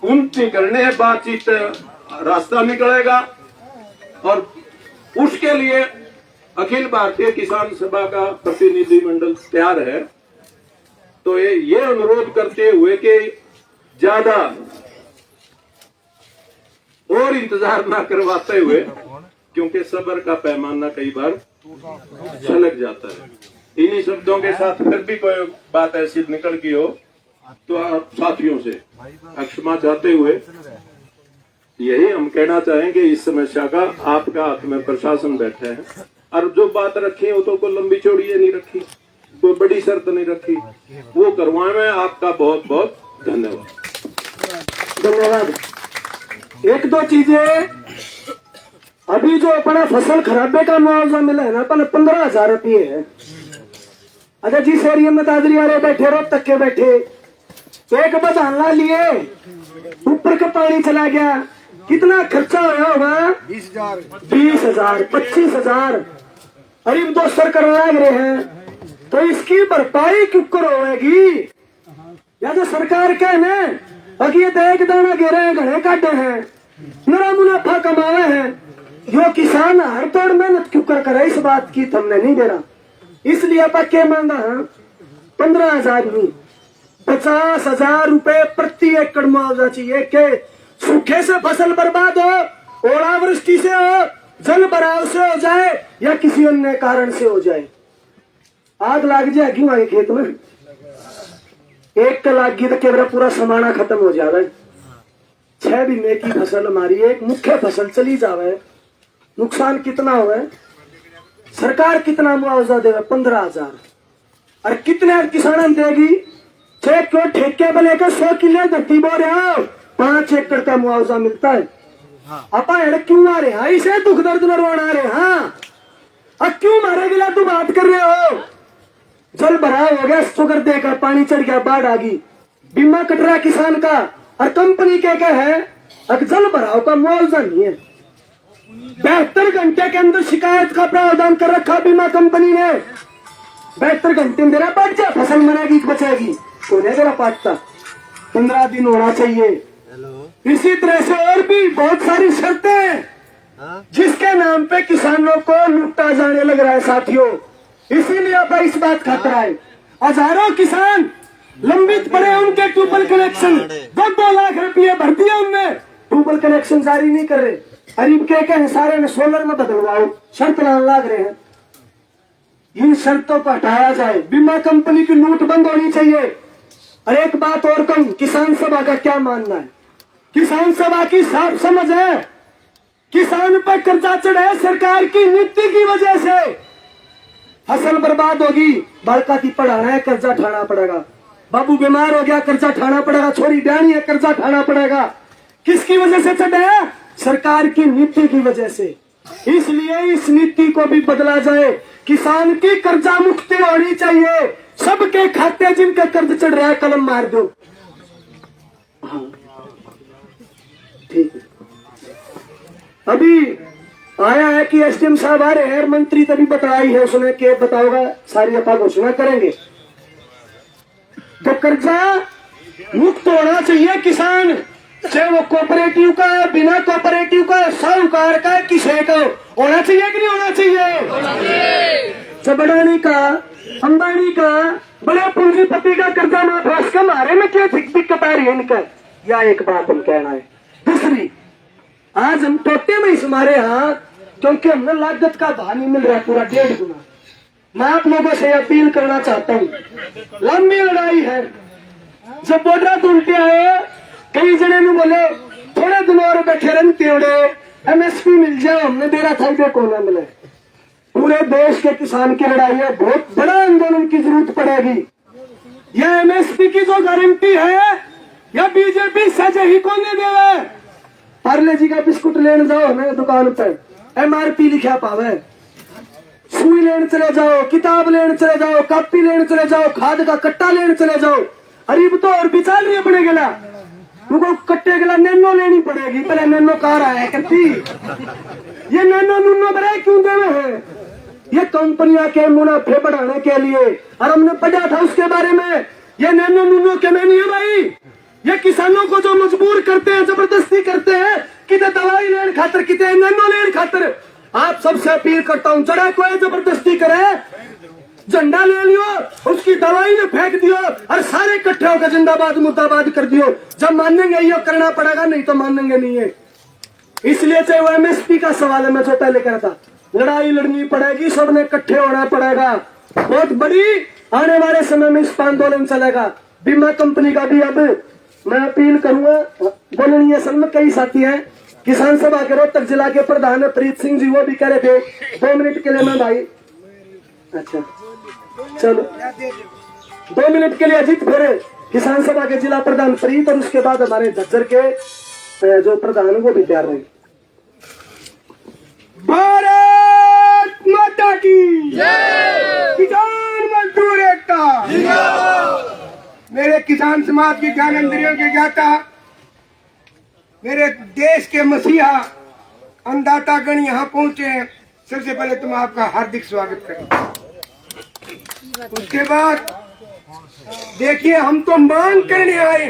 उन्नति करने है, बातचीत रास्ता निकलेगा। और उसके लिए अखिल भारतीय किसान सभा का प्रतिनिधिमंडल तैयार है। तो ये अनुरोध करते हुए कि ज्यादा और इंतजार ना करवाते हुए, क्योंकि सब्र का पैमाना कई बार छलक जाता है। इन्हीं शब्दों के साथ फिर भी कोई बात ऐसी निकल गई हो तो आप साथियों से क्षमा चाहते हुए यही हम कहना चाहेंगे, इस समस्या का आपका हाथ में प्रशासन बैठे हैं, और जो बात रखी है वो तो कोई लंबी चौड़ी नहीं रखी। कोई बड़ी शर्त नहीं रखी, वो करवाएं। आपका बहुत बहुत धन्यवाद। धन्यवाद। एक दो चीजें, अभी जो अपना फसल खराबे का मुआवजा मिला है ना, अपन 15,000 रुपये है। अच्छा जिस एरिया में दादरी वाले बैठे, रोहतक के बैठे, एक बधाना लिए, ऊपर का पानी चला गया, कितना खर्चा होया होगा? 20,000 25,000 करीब 200 करोड़ लग रहे हैं। तो इसकी भरपाई क्यों होगी? या तो सरकार के ना बाकी ये एक दाना गिरे हैं, घड़े काटे हैं, मेरा मुनाफा कमाए हैं, जो किसान हर तोड़ मेहनत क्यों कर करे, इस बात की तुमने नहीं दे रहा। इसलिए आप क्या मांगा? 15,000 नहीं, 50,000 रुपए प्रति एकड़ मुआवजा चाहिए। के सूखे से फसल बर्बाद हो, ओलावृष्टि से हो, जल भराव से हो जाए, या किसी अन्य कारण से हो जाए, आग लग जाए क्यों आगे खेत में, एक का लागी तो केवल पूरा समाना खत्म हो जावे। 6 महीने की फसल हमारी एक मुख्य फसल चली जावे, नुकसान कितना हुआ? सरकार कितना मुआवजा देगा? 15,000। और कितने किसान देगी? 6 क्यों ठेके पे लेकर 100 किले धरती बो रहे हो, 5 एकड़ का मुआवजा मिलता है। अपा क्यों आ रहे हैं? इसे दुख दर्द न रोना रहे। हाँ, अब क्यों मारे गिला तू बात कर रहे हो? जल भराव हो गया, शुगर देकर पानी चढ़ गया, बाढ़ आ गई, बीमा कट रहा किसान का, और कंपनी क्या है? अब जल भराव का मुआवजा नहीं है। 72 घंटे के अंदर शिकायत का प्रावधान कर रखा बीमा कंपनी ने। 72 घंटे में मेरा पाट जा, फसल मरेगी बचेगी तो नहीं मेरा पाटता, 15 दिन होना चाहिए। इसी तरह से और भी बहुत सारी शर्तें हैं जिसके नाम पे किसानों को लूटा जाने लग रहा है साथियों। इसीलिए आप इस बात खतरा है। हजारों किसान लंबित पड़े, उनके ट्यूबवेल कनेक्शन 2-2 लाख रुपये भर दिए उनने, ट्यूबवेल कनेक्शन जारी नहीं कर रहे। गरीब के सारे ने सोलर में बदलवाओ, शर्त लाग रहे हैं। इन शर्तों को हटाया जाए, बीमा कंपनी की लूट बंद होनी चाहिए। और एक बात और कहूं, किसान सभा का क्या मानना है? किसान सभा की साफ समझ है, किसान पर कर्जा चढ़े सरकार की नीति की वजह से, फसल बर्बाद होगी, बालका की पढ़ाना है कर्जा उठाना पड़ेगा, बाबू बीमार हो गया कर्जा उठाना पड़ेगा, छोरी ब्यानी है कर्जा उठाना पड़ेगा। किसकी वजह से चढ़े? सरकार की नीति की वजह से। इसलिए इस नीति को भी बदला जाए, किसान की कर्जा मुक्ति होनी चाहिए। सबके खाते जिनका कर्ज चढ़ रहा है कलम मार दो। हाँ ठीक है। अभी आया है कि एसडीएम साहब आ रहे हैं, मंत्री तभी बताई है उसने के बताओगा, सारी अपा घोषणा करेंगे। तो कर्जा मुक्त होना चाहिए किसान, चाहे वो कोऑपरेटिव का है, बिना कोऑपरेटिव का, साहूकार का, किसी का होना चाहिए कि नहीं होना चाहिए? चबड़ानी का, अंबानी का, बड़े पूंजीपति का कर्जा माफ है, उसके बारे में क्या दिक्कत आ रही है इनका? या एक बात हम कहना है। दूसरी, आज हम टोटे में इस मारे यहाँ क्योंकि हमने लागत का भाव नहीं मिल रहा है पूरा 1.5 गुना। मैं आप लोगों से अपील करना चाहता हूँ, लंबी लड़ाई है। जब बॉर्डर तो उल्टे आए, कई जने ने बोले थोड़े दिनों और बैठे रहते एमएसपी मिल जाए, हमने दे रहा था देखो ना मिले। पूरे देश के किसान की लड़ाई है, बहुत बड़ा आंदोलन की जरूरत पड़ेगी। यह एमएसपी की जो गारंटी है या बीजेपी सच ही कौन देवे? पार्ले जी का बिस्कुट लेने जाओ हमें दुकान पर, एमआरपी लिखा पावे, सुई लेने चले जाओ, किताब लेने चले जाओ, कॉपी लेने चले जाओ, खाद का कट्टा लेने चले जाओ। अरे तो और भी चल रही है पड़े गला, उनको कट्टे गला नैनो लेनी पड़ेगी, पहले नैनो कार आया करती। ये नैनो नुनो बड़े क्यों देवे है? ये कंपनियां के मुनाफे बढ़ाने के लिए, और हमने पढ़ा था उसके बारे में। ये नैनो नुनो के में नहीं है भाई, ये किसानों को जो मजबूर करते हैं, जबरदस्ती करते हैं, कितने दवाई लेने खातर, कितने नैनो लेने खातर। आप सबसे अपील करता हूँ, जरा कोई जबरदस्ती करे, झंडा ले लियो, उसकी दवाई ने फेंक दियो और सारे इकट्ठे होकर जिंदाबाद मुर्दाबाद कर दियो। जब मानेंगे ये करना पड़ेगा, नहीं तो मानेंगे नहीं है। इसलिए चाहे वो एमएसपी का सवाल है, मैं जो पहले कहा था, लड़ाई लड़नी पड़ेगी, सबने इकट्ठे होना पड़ेगा। बहुत बड़ी आने वाले समय में इस आंदोलन चलेगा। बीमा कंपनी का भी अब मैं अपील करूंगा, बोलनी असल में कई साथी हैं, किसान सभा के रोहतक जिला के प्रधान प्रीत सिंह जी, वो भी कह रहे थे 2 मिनट के लिए मैं भाई। अच्छा चलो 2 मिनट के लिए अजीत, फिर किसान सभा के जिला प्रधान प्रीत और उसके बाद हमारे झज्जर के जो प्रधान है वो भी तैयार रहेंगे। भारत माता की किसान मजदूर एकता, मेरे किसान समाज के ज्ञानेंद्रियों के ज्ञाता, मेरे देश के मसीहा अन्नदाता गण यहाँ पहुंचे हैं। सबसे पहले तुम आपका हार्दिक स्वागत करें। उसके बाद देखिए, हम तो मांग करने आए।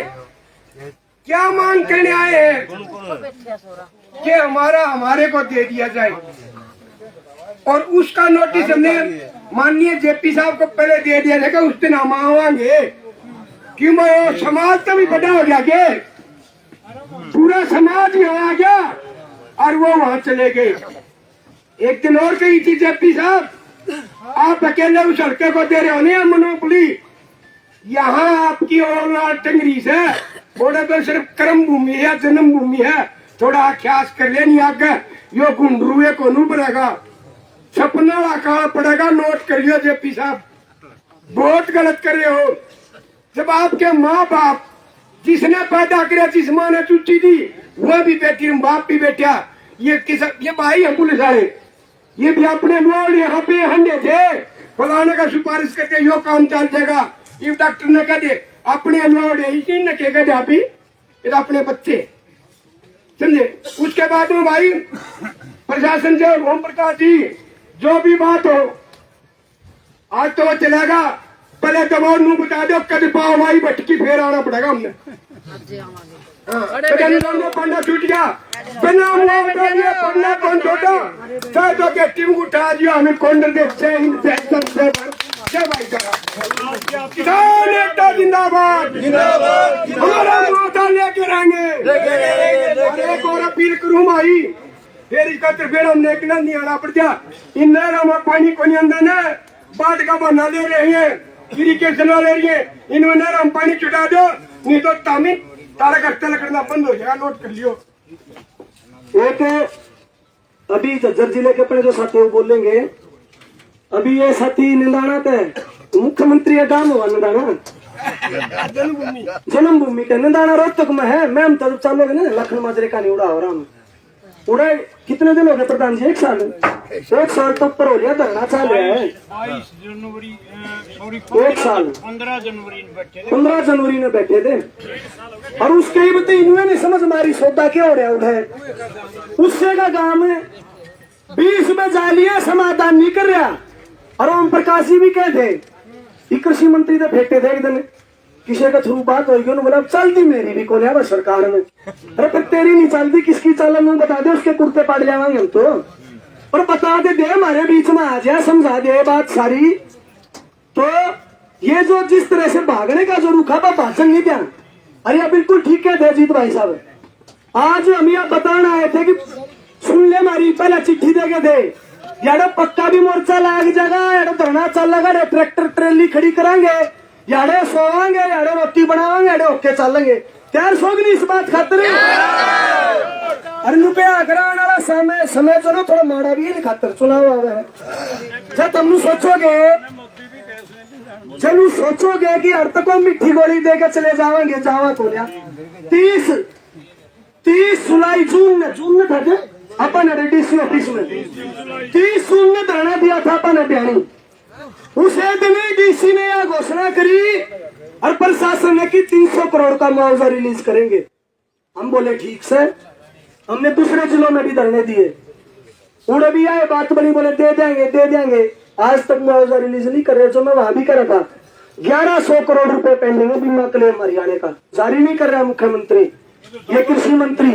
क्या मांग करने आए हैं कि हमारे को दे दिया जाए, और उसका नोटिस हमने माननीय जेपी साहब को पहले दे दिया जाएगा। उस दिन हम आवांगे कि मैं समाज का भी बड़ा हो गया के पूरा समाज यहाँ आ गया और वो वहां चले गए। एक दिन और कही थी जेपी साहब, आप अकेले उस लड़के को दे रहे हो नहीं मोनोपोली, यहाँ आपकी और टंगरीस है, बॉर्डर पर सिर्फ कर्म भूमि है, जन्म भूमि है। थोड़ा अख्यास कर लेनी आगे, यो गुंडरुए को नहीं बनेगा, सपना अकाल पड़ेगा। नोट कर लियो जेपी साहब, बहुत गलत कर रहे हो। जब आपके माँ बाप जिसने पैदा किया, जिस माँ ने चुट्टी दी, वह भी बेटी, बाप भी बेटा, ये भाई हम पुलिस वाले, ये भी अपने लोग यहाँ पे हंडे थे, फलाने का सिफारिश करके यो काम चल जाएगा। ये डॉक्टर ने कह दे अपने लोग इसी न कहेगा आप ही, ये अपने बच्चे समझे। उसके बाद में भाई प्रशासन से ओम प्रकाश जी, जो भी बात हो आज तो वो चलेगा, पहले दबाव नू बता दो, कद पाओ भाई भटकी फिर आना पड़ेगा हमने। पन्ना छूट गया, बिना पन्ना कौन छोटा, चाहे तो के टीम उठा दिया हमें कौन देखते किसान एकता जिंदाबाद, हमारा मोर्चा लेके रहेंगे। एक और अपील करूँ भाई, फिर इसका फिर हम निकलना नहीं आना पड़ गया। इन नहरों में पानी को नहीं अंदर है, बाढ़ का बहाना ले रहे हैं, इरिगेशन ले रही है, इनमें नहर हम पानी छुटा दो, नहीं तो तामी तारा करते लगना बंद हो जाएगा। नोट कर लियो। एक अभी झज्जर जिले के अपने जो साथी वो बोलेंगे, अभी ये साथी निंदाना थे मुख्यमंत्री का काम हुआ, निंदाना जन्मभूमि का निंदाना रोहतक में है। मैम तब चालोगे ना लखन माजरे का नहीं उड़ा हो रहा हूँ, उड़ा कितने दिन हो गए प्रधान जी? 1 साल, 1 साल तो ऊपर हो गया, धरना चाल रहा है। 22 जनवरी 1 साल 15 जनवरी में बैठे थे, 15 जनवरी में बैठे थे, और उसके ही बता इन्होंने नहीं समझ मारी सौदा क्या हो रहा उठे उससे का काम है। 20 में जालिया समाधान नहीं कर रहा। और ओम प्रकाश जी भी कहते थे, कृषि मंत्री तो फेंकते थे एक दिन, किसी का थ्रू बात होगी, उन्होंने बोला चलती मेरी भी को लिया सरकार में। अरे पर तेरी नहीं चलती, किसकी चालन बता दे, उसके कुर्ते पाट जाएंगे हम तो। और बता दे हमारे बीच में आ जाए, समझा दे बात सारी। तो ये जो जिस तरह से भागने का जो रुखा था भाषण नहीं दिया, अरे बिल्कुल ठीक है अजीत भाई साहब। आज हम यहाँ बताना आए थे कि सुन ले हमारी, पहले चिट्ठी देके दे, याडो पक्का भी मोर्चा लाग जाएगा, याडो धरना चल लगा, ट्रैक्टर ट्रेली खड़ी करांगे, याडे सोवांगे, याडे रोटी बनावांगे, याडे होके चलेंगे। तैयार सोग नहीं इस बात खातर। अरे रुपया कराने वाला समय चलो थोड़ा माड़ा भी है खातर चुनाव आ रहा है। जब तुम सोचोगे कि अर्थ को मिट्टी गोली देकर चले जाएंगे, जावा तो लिया 30 जुलाई जून में था जो अपन डीसी ऑफिस में 30 जून में धरना दिया था अपन हटियाणी। उसे दिन डीसी ने यह घोषणा करी और प्रशासन ने कि 300 करोड़ का मुआवजा रिलीज करेंगे। हम बोले ठीक से, हमने दूसरे जिलों में भी धरने दिए, उड़े भी आए, बात बनी, बोले दे देंगे। आज तक मुआवजा रिलीज नहीं कर रहे, जो मैं वहां भी करा था। 1100 करोड़ रुपए पेंडिंग है बीमा क्लेम हरियाणा का, जारी नहीं कर रहा मुख्यमंत्री, ये कृषि मंत्री।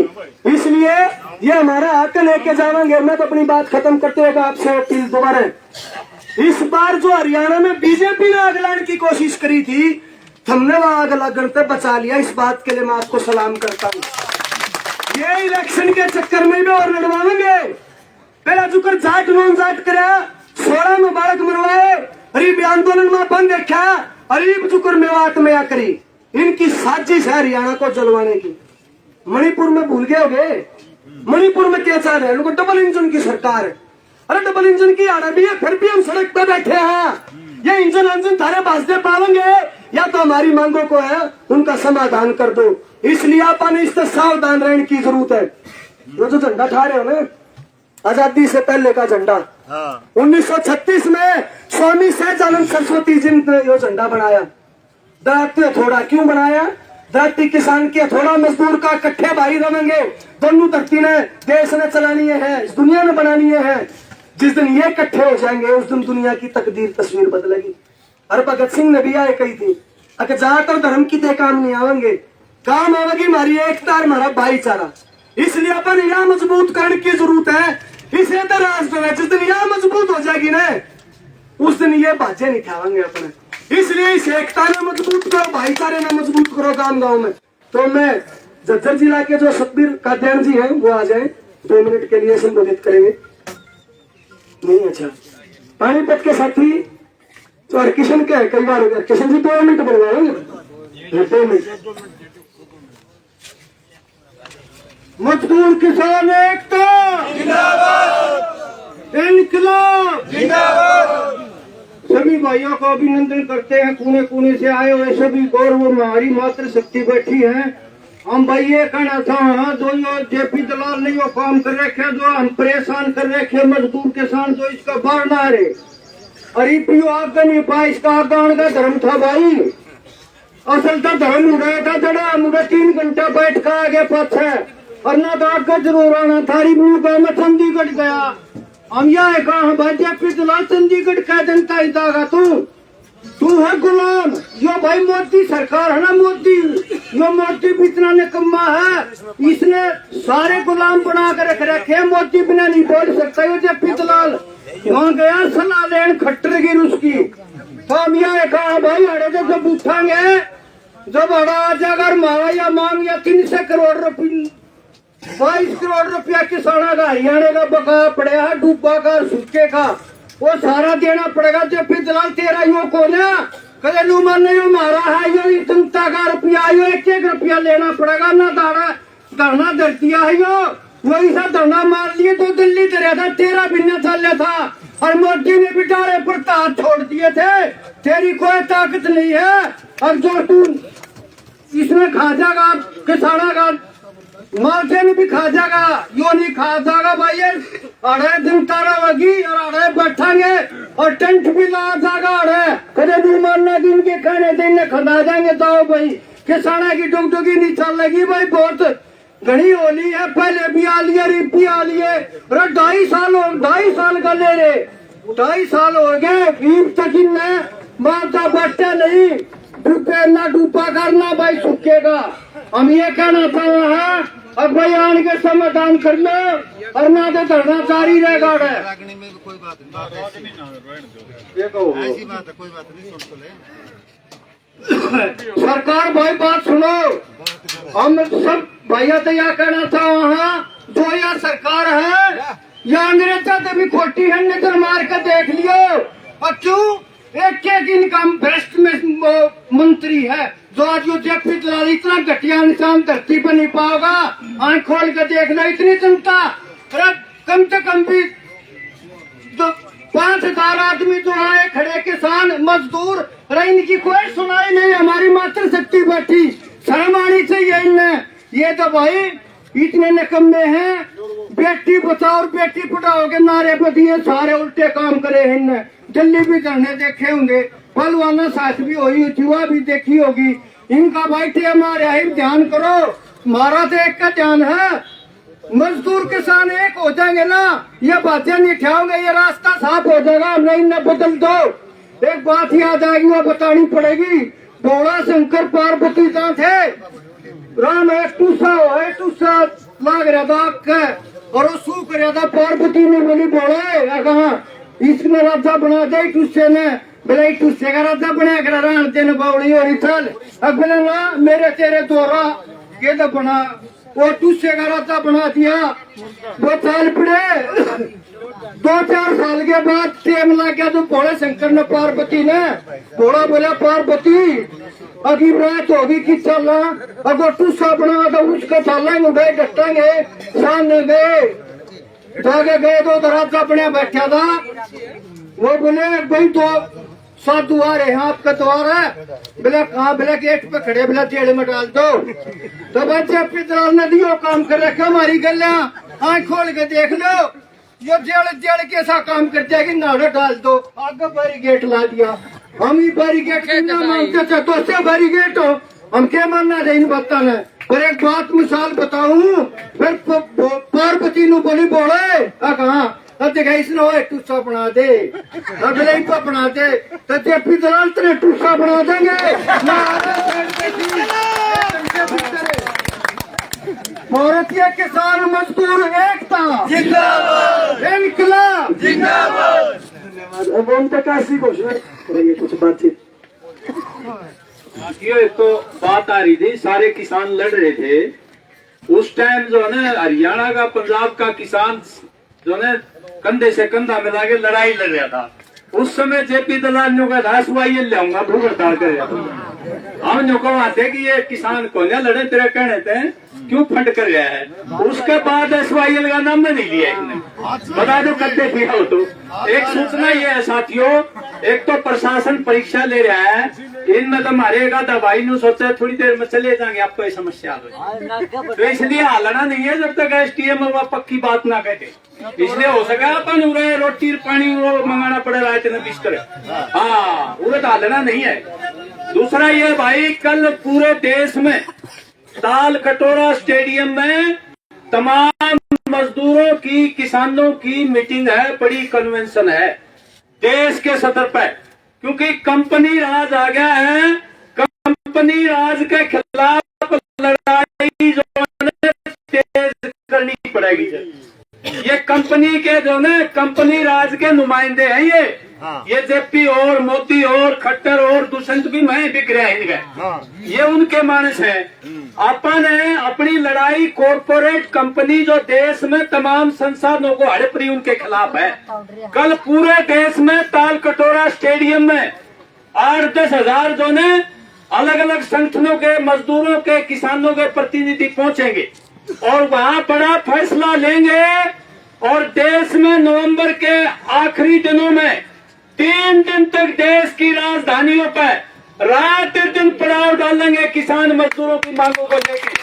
इसलिए ये हमारा हक लेके जाएंगे। मैं तो अपनी बात खत्म करते हुए आपसे अपील दोबारा, इस बार जो हरियाणा में बीजेपी ने आग लाने की कोशिश करी थी, हमने वहां आग लगने से बचा लिया। इस बात के लिए मैं आपको सलाम करता हूँ। ये इलेक्शन के चक्कर में भी और लड़वाएंगे। पहला जुकर जाट नॉन जाट करा, 16 में बालक मरवाए, गरीब आंदोलन में बंद देखा, अरीब जुकर मेवात में आ करी। इनकी साजिश है हरियाणा को जलवाने की। मणिपुर में भूल गए होगे, मणिपुर में क्या चाह रहे हैं? उनको डबल इंजन की सरकार है। अरे डबल इंजन की आना भी है, फिर भी हम सड़क पे बैठे हैं। ये इंजन अंजन थारे भाजते पावेंगे या तो हमारी मांगों को है उनका समाधान कर दो। इसलिए अपन इससे सावधान रहने की जरूरत है। वो जो झंडा ठा रहे हो ना, आजादी से पहले का झंडा, 1936 में स्वामी सहजानंद सरस्वती जी ने ये झंडा बनाया। दराती थोड़ा क्यों बनाया? दराती किसान के थोड़ा मजदूर का इकट्ठे भाई रहेंगे, दोनों धरती ने देश ने चलानी है, इस दुनिया में बनानी है। जिस दिन ये इकट्ठे हो जाएंगे उस दिन दुनिया की तकदीर तस्वीर बदलेगी। और भगत सिंह ने भी आए कही थी, अगर जात और धर्म की ते काम नहीं आवेंगे, काम आवेगी हमारी एकता और हमारा भाईचारा। इसलिए अपन यहाँ मजबूत करने की जरूरत है। इस राष्ट्र में जिस दिन यहाँ मजबूत हो जाएगी ना उस दिन ये बाजे नहीं खाएंगे अपने। इसलिए इस एकता में मजबूत करो, भाईचारे में मजबूत करो गांव गांव में। तो मैं झज्जर जिला के जो सतबीर कादियान जी हैं वो आ जाए, 2 मिनट के लिए संबोधित करेंगे। नहीं अच्छा, पानीपत के साथी तो हरकिशन के कई बार हो गया, किशन जी 2 मिनट बनवाएंगे, 2 मिनट। मजदूर किसान एकता जिंदाबाद, इनकलाब जिंदाबाद। सभी भाइयों को अभिनंदन करते हैं, कोने कोने से आए हुए सभी गौरव हमारी मातृ शक्ति बैठी है। हम भाई ये कहना था, हाँ जो जेपी दलाल ने यो काम कर रखे, जो हम परेशान कर रखे मजदूर किसान, जो इसका बढ़ना रे अरे पियो आगे नहीं पाया, इसका आगान का धर्म था भाई। असल तो धर्म उड़ाया था जड़ा मुझे 3 घंटा बैठ कर आगे पाछे और ना तो आगे जरूर आना थारी मुंह का। मैं चंडीगढ़ गया, हम यह कहा भाई जेपी दलाल चंडीगढ़ का जनता ही दागा तू है गुलाम। यो भाई मोदी सरकार है ना, मोदी यो मोदी भी इतना निकम्मा है, इसने सारे गुलाम बना कर रख रखे। मोदी बिना नहीं बोल सकता। यो जेपी दलाल वहाँ गया सलाह लेन खट्टर गिर उसकी। तो हम यह कहा भाई अड़े जब उठांगे, जब अड़ा आ जाकर मारा या मांग या 300 करोड़ रुपये 22 करोड़ रुपया किसाना का हरियाणा का बकाया पड़ेगा, डूबा का सूखे का, वो सारा देना पड़ेगा। जब फिर दलाल तेरा यो को ना कदे नुमान ने यो मारा है, यो जनता का रुपया, यो 1-1 रुपया लेना पड़ेगा ना। धरना धरतिया है यो, वही सा धरना मार लिए तो दिल्ली दरिया था, 13 बिना चल था और मोदी ने भी डाले पर हाथ छोड़ दिए थे। तेरी कोई ताकत नहीं है। और जो तू इसमें खा जाएगा किसाना का मालसे में भी खा जाएगा, यो नहीं खा जाएगा भाई। अड़े दिन तारा होगी और अड़े बैठेंगे और टेंट भी ला जाएगा। अड़े कदे नहीं मानना कि इनके खाने दिन खा जाएंगे। तो भाई किसाना की डुगडुगी नहीं चलेगी भाई। बहुत घनी होली है, पहले भी आ लिए रिपी आ लिए, 2.5 साल का ले रहे, 2.5 साल हो गए ईद तक इनने माता बट्टा नहीं डूबे ना डूबा करना भाई सूखेगा। हम ये कहना था वहाँ अब भाई आने के समाधान कर लो और ना तो धरना जारी रहेगा। कोई बात नहीं, सरकार भाई बात सुनो, हम सब भैया तो यह कहना था वहाँ जो यह सरकार है या अंग्रेजा तो भी खोटी है, नजर मार कर देख लियो। और क्यों एक इनका भ्रष्ट में मंत्री है जो आज यो जेपी दलाल इतना घटिया इंसान धरती पर नहीं पाओगा। आंख खोल कर देख लो, इतनी जनता, कम से कम भी 5,000 आदमी जो आए खड़े किसान मजदूर, इनकी कोई सुनाई नहीं। हमारी मातृ शक्ति बैठी, शर्म आनी चाहिए इनमें। ये तो भाई इतने निकम्मे हैं, बेटी बचाओ और बेटी पढ़ाओ के नारे बदिए, सारे उल्टे काम करे इनने। दिल्ली भी धरने देखे होंगे, पहलवाना साथ भी हुई, युवा भी देखी होगी। इनका बैठे हमारे ही ध्यान करो, हमारा तो एक का ध्यान है। मजदूर किसान एक हो जाएंगे ना, ये बातें नहीं उठाओगे, ये रास्ता साफ हो जाएगा। हमने इन्हें बदल दो। एक बात याद आएगी, वो बतानी पड़ेगी। भोला शंकर पार्वती जहाँ थे, राम एक टूसा लाग रहा था और वो सूख रहा था। पार्वती ने बोली बोले कहा इसने राजा बना दे, टूसे ने बोले टूसे का राजा बना कर राण तेन बावड़ी और चल। अब बोले ना मेरे तेरे दोरा ये तो बना, वो टूसे का राजा बना दिया। वो साल पड़े 2-4 साल के बाद टेम लग गया तो भोले शंकर ने पार्वती ने भोला बोला पार्वती अगी रात होगी कि चलना, अगर टूसा बना तो उसका चलेंगे गए डटेंगे। सामने गए जाके गए तो राजा बने बैठा था। वो बोले भाई तो साधु आ रहे हैं आपका द्वार है, बोले कहाँ, बोले गेट पे खड़े, बोले जेल में डाल दो। तो बच्चे पितराल ने दियो काम कर रखा, हमारी गलियां आँख खोल के देख लो, ये जेल कैसा काम कर जाएगी, नाड़े डाल दो। आगे बैरिकेड ला दिया, हम ही बैरिकेड ना मानते थे, तो से बैरिकेड हो, हम क्या मानना चाहिए बता ने। पर एक बात मिसाल बताऊं, फिर पार्वती नु बोली बोले कहा देखा इसने वो टूसा बना दे, अगले ही तो बना दे, तो जेपी दलाल तेरे टूसा बना देंगे। भारतीय किसान मजदूर एकता जिंदाबाद, इनकलाब जिंदाबाद। अब ओम प्रकाश जी घोषणा करेंगे कुछ बातचीत। साथियों, एक तो बात आ रही थी, सारे किसान लड़ रहे थे उस टाइम, जो है ना हरियाणा का पंजाब का किसान जो है कंधे से कंधा मिला के लड़ाई लड़ रहा था। उस समय जेपी दलाल ने कहा था सुवाई लाऊंगा, भूख हड़ताल करेगा। हम जो कहते कि ये किसान को लड़े, तेरे कहने थे क्यों फंड कर रहा है। उसके बाद SYL का नाम नहीं लिया इसने, बता दो करते भी हो। तो एक सूचना ये है साथियों, एक तो प्रशासन परीक्षा ले रहा है, इनमें तो मारेगा दवाई नु सोचा थोड़ी देर में चले जाएंगे, आपको ये समस्या हो, तो इसलिए हालना नहीं है जब तक STM पक्की बात ना कहते। इसलिए हो सका अपन उरे रोटी पानी मंगाना पड़े रहा है बिस्तर, हाँ उरे तो हालना नहीं है। दूसरा ये भाई, कल पूरे देश में ताल कटोरा स्टेडियम में तमाम मजदूरों की, किसानों की मीटिंग है, बड़ी कन्वेंशन है देश के सतर पर, क्योंकि कंपनी राज आ गया है। कंपनी राज के खिलाफ लड़ाई जो है तेज करनी पड़ेगी। ये कंपनी के जो है कंपनी राज के नुमाइंदे हैं ये जेपी और मोदी और खट्टर और दुष्यंत भी मैं बिक रहे हैं इनके, ये उनके मानस है। अपन है अपनी लड़ाई कॉरपोरेट कंपनी जो देश में तमाम संसाधनों को हड़प रही उनके खिलाफ है। कल पूरे देश में ताल कटोरा स्टेडियम में 8-10 हजार जो ने अलग अलग संगठनों के, मजदूरों के, किसानों के प्रतिनिधि पहुंचेंगे और वहां बड़ा फैसला लेंगे। और देश में नवंबर के आखिरी दिनों में 3 दिन तक देश की राजधानियों पर रात दिन पड़ाव डालेंगे किसान मजदूरों की मांगों को लेकर।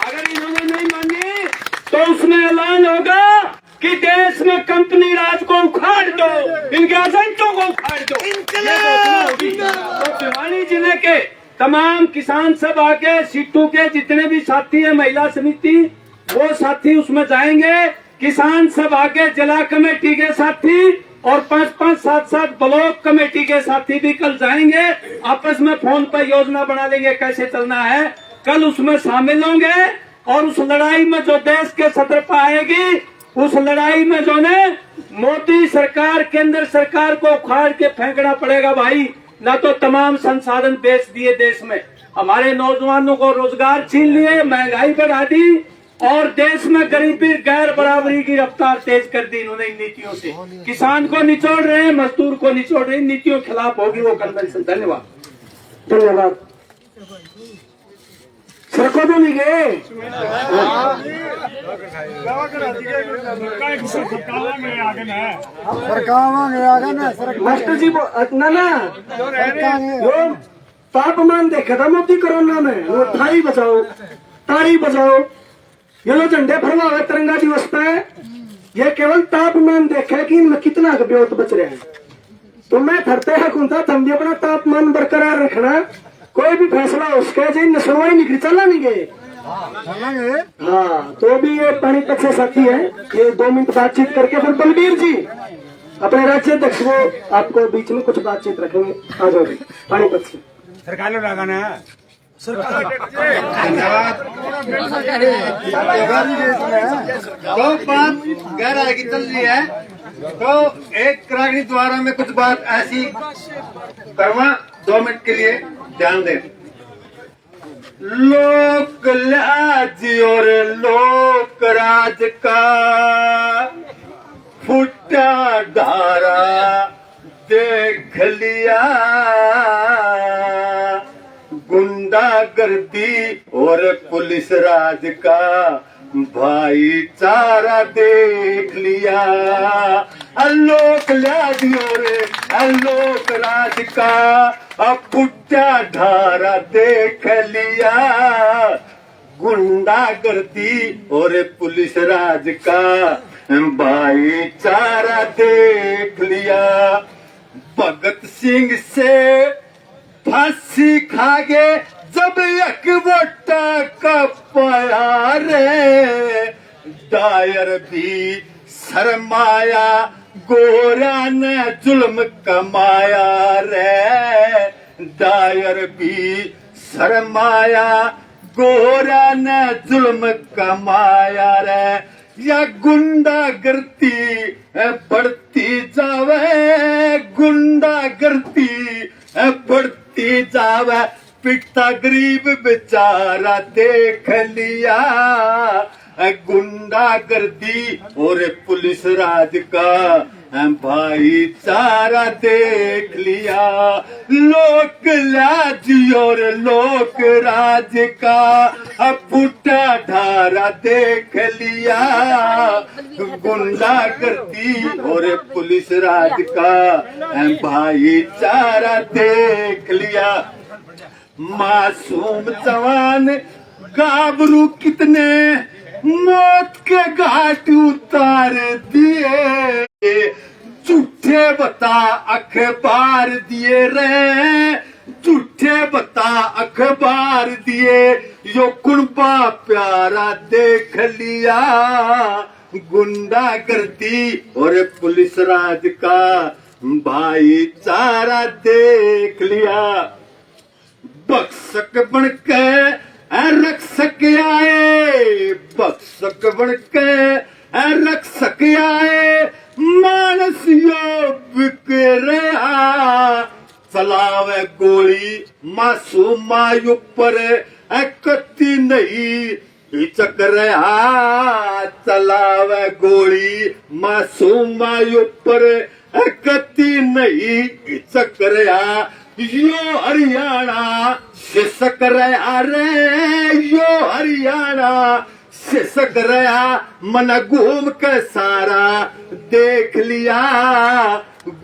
अगर इन्होंने नहीं मानी तो उसमें ऐलान होगा कि देश में कंपनी राज को उखाड़ दो, इनके एजेंटों को उखाड़ दो। तो भिवानी जिले के तमाम किसान सब आके, सीटू के जितने भी साथी है, महिला समिति वो साथी उसमें जाएंगे, किसान सब आके जिला कमेटी के साथी और 5-5, 7-7 ब्लॉक कमेटी के साथी भी कल जाएंगे। आपस में फोन पर योजना बना लेंगे कैसे चलना है, कल उसमें शामिल होंगे। और उस लड़ाई में जो देश के सतर पर आएगी, उस लड़ाई में जो ने मोदी सरकार, केंद्र सरकार को उखाड़ के फेंकना पड़ेगा भाई, ना तो तमाम संसाधन बेच दिए देश में, हमारे नौजवानों को रोजगार छीन लिए, महंगाई बढ़ा दी और देश में गरीबी, गैर बराबरी की रफ्तार तेज कर दी इन्होंने इन नीतियों से। किसान को निचोड़ रहे हैं, मजदूर को निचोड़ रहे हैं, नीतियों के खिलाफ होगी वो कन्वेंशन। धन्यवाद। धन्यवाद। सड़कों पे नहीं गए, मास्टर जी ना तापमान देखा था मोदी कोरोना में, वो थाली बचाओ, ताड़ी बजाओ, ये लो झंडे फहरावे तिरंगा दिवस पे, ये केवल तापमान देखा कि इनमें कितना ब्योत बच रहे हैं। तो मैं थरते हकूं था, तुम भी अपना तापमान बरकरार रखना, कोई भी फैसला उसके जी सुनवाई निकली चला नहीं गए। हाँ, तो भी ये पानीपत से साथी है, ये 2 मिनट बातचीत करके फिर बलबीर जी अपने राज्य अध्यक्ष वो आपको बीच में कुछ बातचीत रखेंगे। आ जाओ पानीपत से। सरकार लोग लगाना है तो बात गहराई की चल रही है, तो एक क्रांति द्वारा में कुछ बात ऐसी करवा, 2 मिनट के लिए ध्यान दें। लोक लाज और लोक राज का फुटा धारा देख लिया, गुंडागर्दी और पुलिस राज का भाईचारा देख लिया, लोक लाज और लोक राज का पुट्टा ढारा देख लिया, गुंडागर्दी और पुलिस राज का भाईचारा देख लिया। भगत सिंह से फांसी खागे जब एक वोटा का पाया रे, दायर भी शर्माया गोरा ने जुल्म कमाया रे, दायर भी शर्माया गोरा ने जुल्म कमाया रे। या गुंडागर्दी बढ़ती जावे, गुंडागर्दी बढ़ती जावे, पिटता गरीब बेचारा देख लिया, गुंडागर्दी और पुलिस राज का भाईचारा देख लिया, लोक लाज और लोक राज का पुट्टा ढारा देख लिया, गुंडागर्दी और पुलिस राज का भाईचारा देख लिया। मासूम जवान गाभरू कितने मौत के घाट उतार दिए, झूठे बता अखबार दिए रे, झूठे बता अखबार दिए, यो कुनबा प्यारा देख लिया, गुंडागर्दी और पुलिस राज का भाईचारा देख लिया। बक्सक बनके रक्षक आए, बक्सक बनके रक्षक आए, मानस यो बिक रहा, चलावे गोली मासूमा ऊपर कत्ती नहीं चक रहा, चलावे गोली मासूमा ऊपर कत्ती नहीं चक रहा, यो हरियाणा शिसक रहा रे, यो हरियाणा शिसक रहा, मन घूम के सारा देख लिया,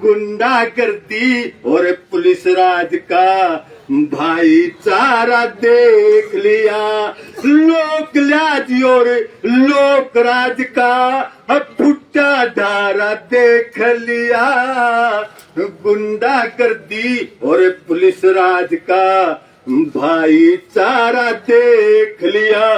गुंडागर्दी और पुलिस राज का भाईचारा देख लिया, लोक लाज और लोक राज का पुट्टा ढारा देख लिया, गुंडागर्दी और पुलिस राज का भाईचारा देख लिया।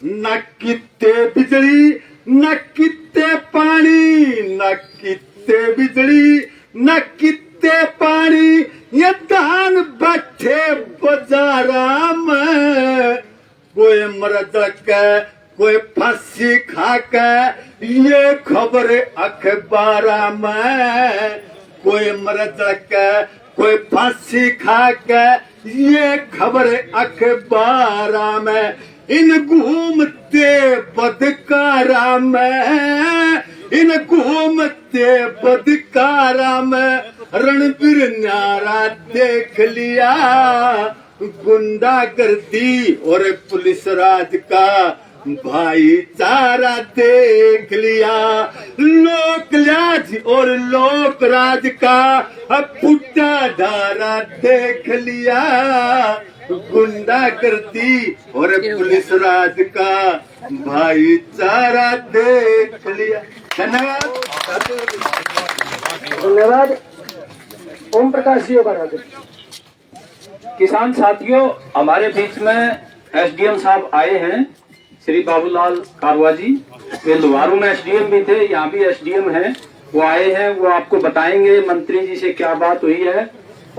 न कित्ते बिजली न कित्ते पानी, न कित्ते बिजली न कित्ते पानी, ये दान बैठे बाजारा में, कोई मर के कोई फांसी खा के ये खबर अखबारा में, कोई मर के कोई फांसी खा के ये खबर अखबारा में, इन घूमते बदकारा में, इन घूमते बदकारा में, रणबीर न्यारा देख लिया, गुंडागर्दी और पुलिस राज का भाईचारा देख लिया, लोक लाज और लोक राज का पुट्टा ढारा देख लिया, गुंडागर्दी और पुलिस राज का भाईचारा देख लिया। धन्यवाद। धन्यवाद। ओम प्रकाश जी बराबर। किसान साथियों, हमारे बीच में एसडीएम साहब आए हैं, श्री बाबूलाल कारवा जी। वे लोहारू में एसडीएम भी थे, यहाँ भी एसडीएम हैं। वो आए हैं, वो आपको बताएंगे मंत्री जी से क्या बात हुई है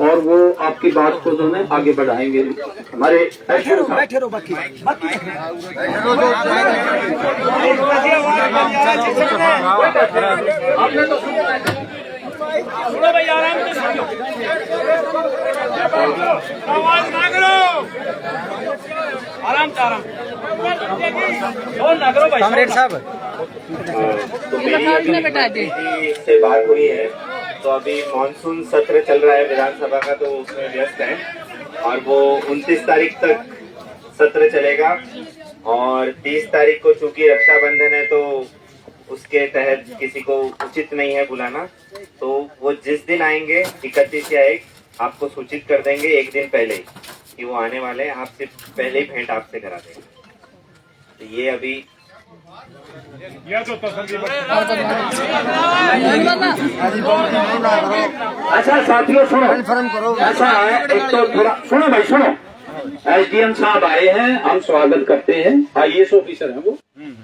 और वो आपकी बात को जो है आगे बढ़ाएंगे। हमारे एसडीएम साहब बैठे रहो, बाकी आपने तो सुनो भाई, आराम से सुनो, आवाज ना करो, आराम से आराम ना करो भाई। कॉमरेड साहब, तो इससे बात हुई है, तो अभी मॉनसून सत्र चल रहा है विधानसभा का, तो उसमें व्यस्त है और वो 29 तारीख तक सत्र चलेगा और 30 तारीख को चूंकि रक्षाबंधन है तो उसके तहत किसी को उचित नहीं है बुलाना, तो वो जिस दिन आएंगे 31 या 1 आपको सूचित कर देंगे एक दिन पहले ही कि वो आने वाले हैं, आपसे पहले ही भेंट आपसे करा देंगे। तो ये अभी अच्छा साथियों सुनो, ऐसा है, एक तो थोड़ा सुनो भाई सुनो, एसडीएम साहब आए हैं, हम स्वागत करते हैं। आईएएस ऑफिसर हैं वो,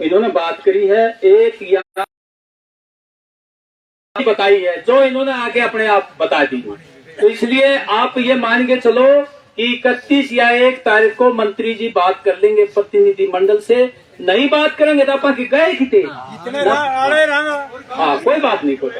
इन्होंने बात करी है एक या बताई है जो इन्होंने आगे अपने आप बता दी, तो इसलिए आप ये मान के चलो कि 31 या 1 तारीख को मंत्री जी बात कर लेंगे प्रतिनिधि मंडल से। नहीं बात करेंगे तो आप गए किते, हाँ कोई बात नहीं कोई।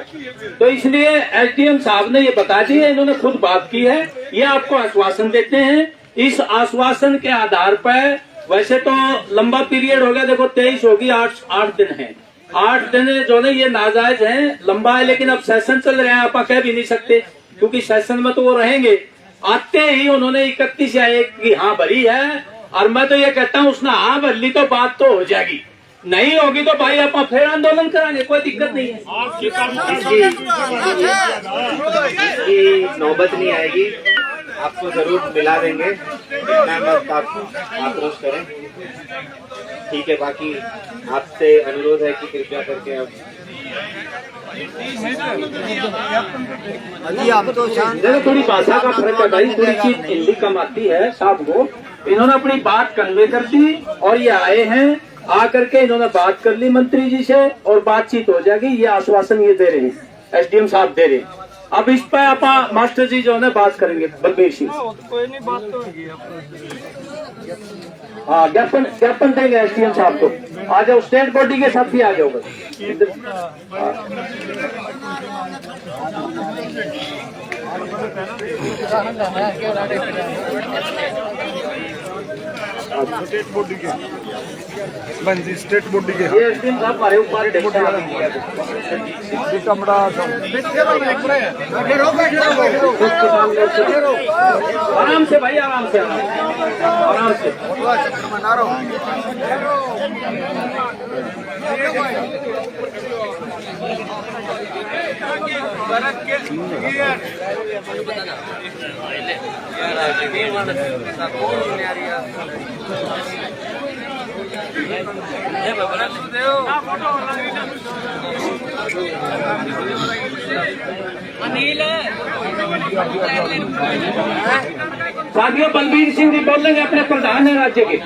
तो इसलिए एसडीएम साहब ने ये बता दी है, इन्होंने खुद बात की है, ये आपको आश्वासन देते हैं। इस आश्वासन के आधार पर वैसे तो लंबा पीरियड हो गया, देखो 23 होगी, 8 दिन है, 8 दिन जो है ये नाजायज है, लंबा है, लेकिन अब सेशन चल रहे हैं, आप कह भी नहीं सकते क्योंकि सेशन में तो वो रहेंगे। आते ही उन्होंने 31 या 1 की हाँ भरी है, और मैं तो ये कहता हूँ उसने हाँ भर ली तो बात तो हो जाएगी, नहीं होगी तो भाई आप फिर आंदोलन कराएंगे, कोई दिक्कत नहीं है। इसकी नौबत नहीं आएगी, आपको जरूर मिला देंगे, इतना मत आप आक्रोश करें, ठीक है। बाकी आपसे अनुरोध है कि कृपया करके अब देखो थोड़ी भाषा का फर्क है भाई, थोड़ी चीज हिंदी कम आती है साहब को। इन्होंने अपनी बात कन्वे कर दी और ये आए हैं, आकर के इन्होंने बात कर ली मंत्री जी से और बातचीत हो जाएगी, ये आश्वासन ये दे रहे हैं, एसडीएम साहब दे रहे हैं। अब इस पर आप मास्टर जी जो है बात करेंगे, बलबीर सिंह। हाँ ज्ञापन देंगे एसडीएम साहब को, आ जाओ स्टेट बॉडी के साथ भी आ जाओ स्टेट बॉडी के बंदी स्टेट बॉडी के ये एसडीएम साहब हमारे ऊपर आराम से भाई, आराम से आराम से। साथियों बलबीर सिंह जी बोल लेंगे, अपने प्रधान है राज्य के।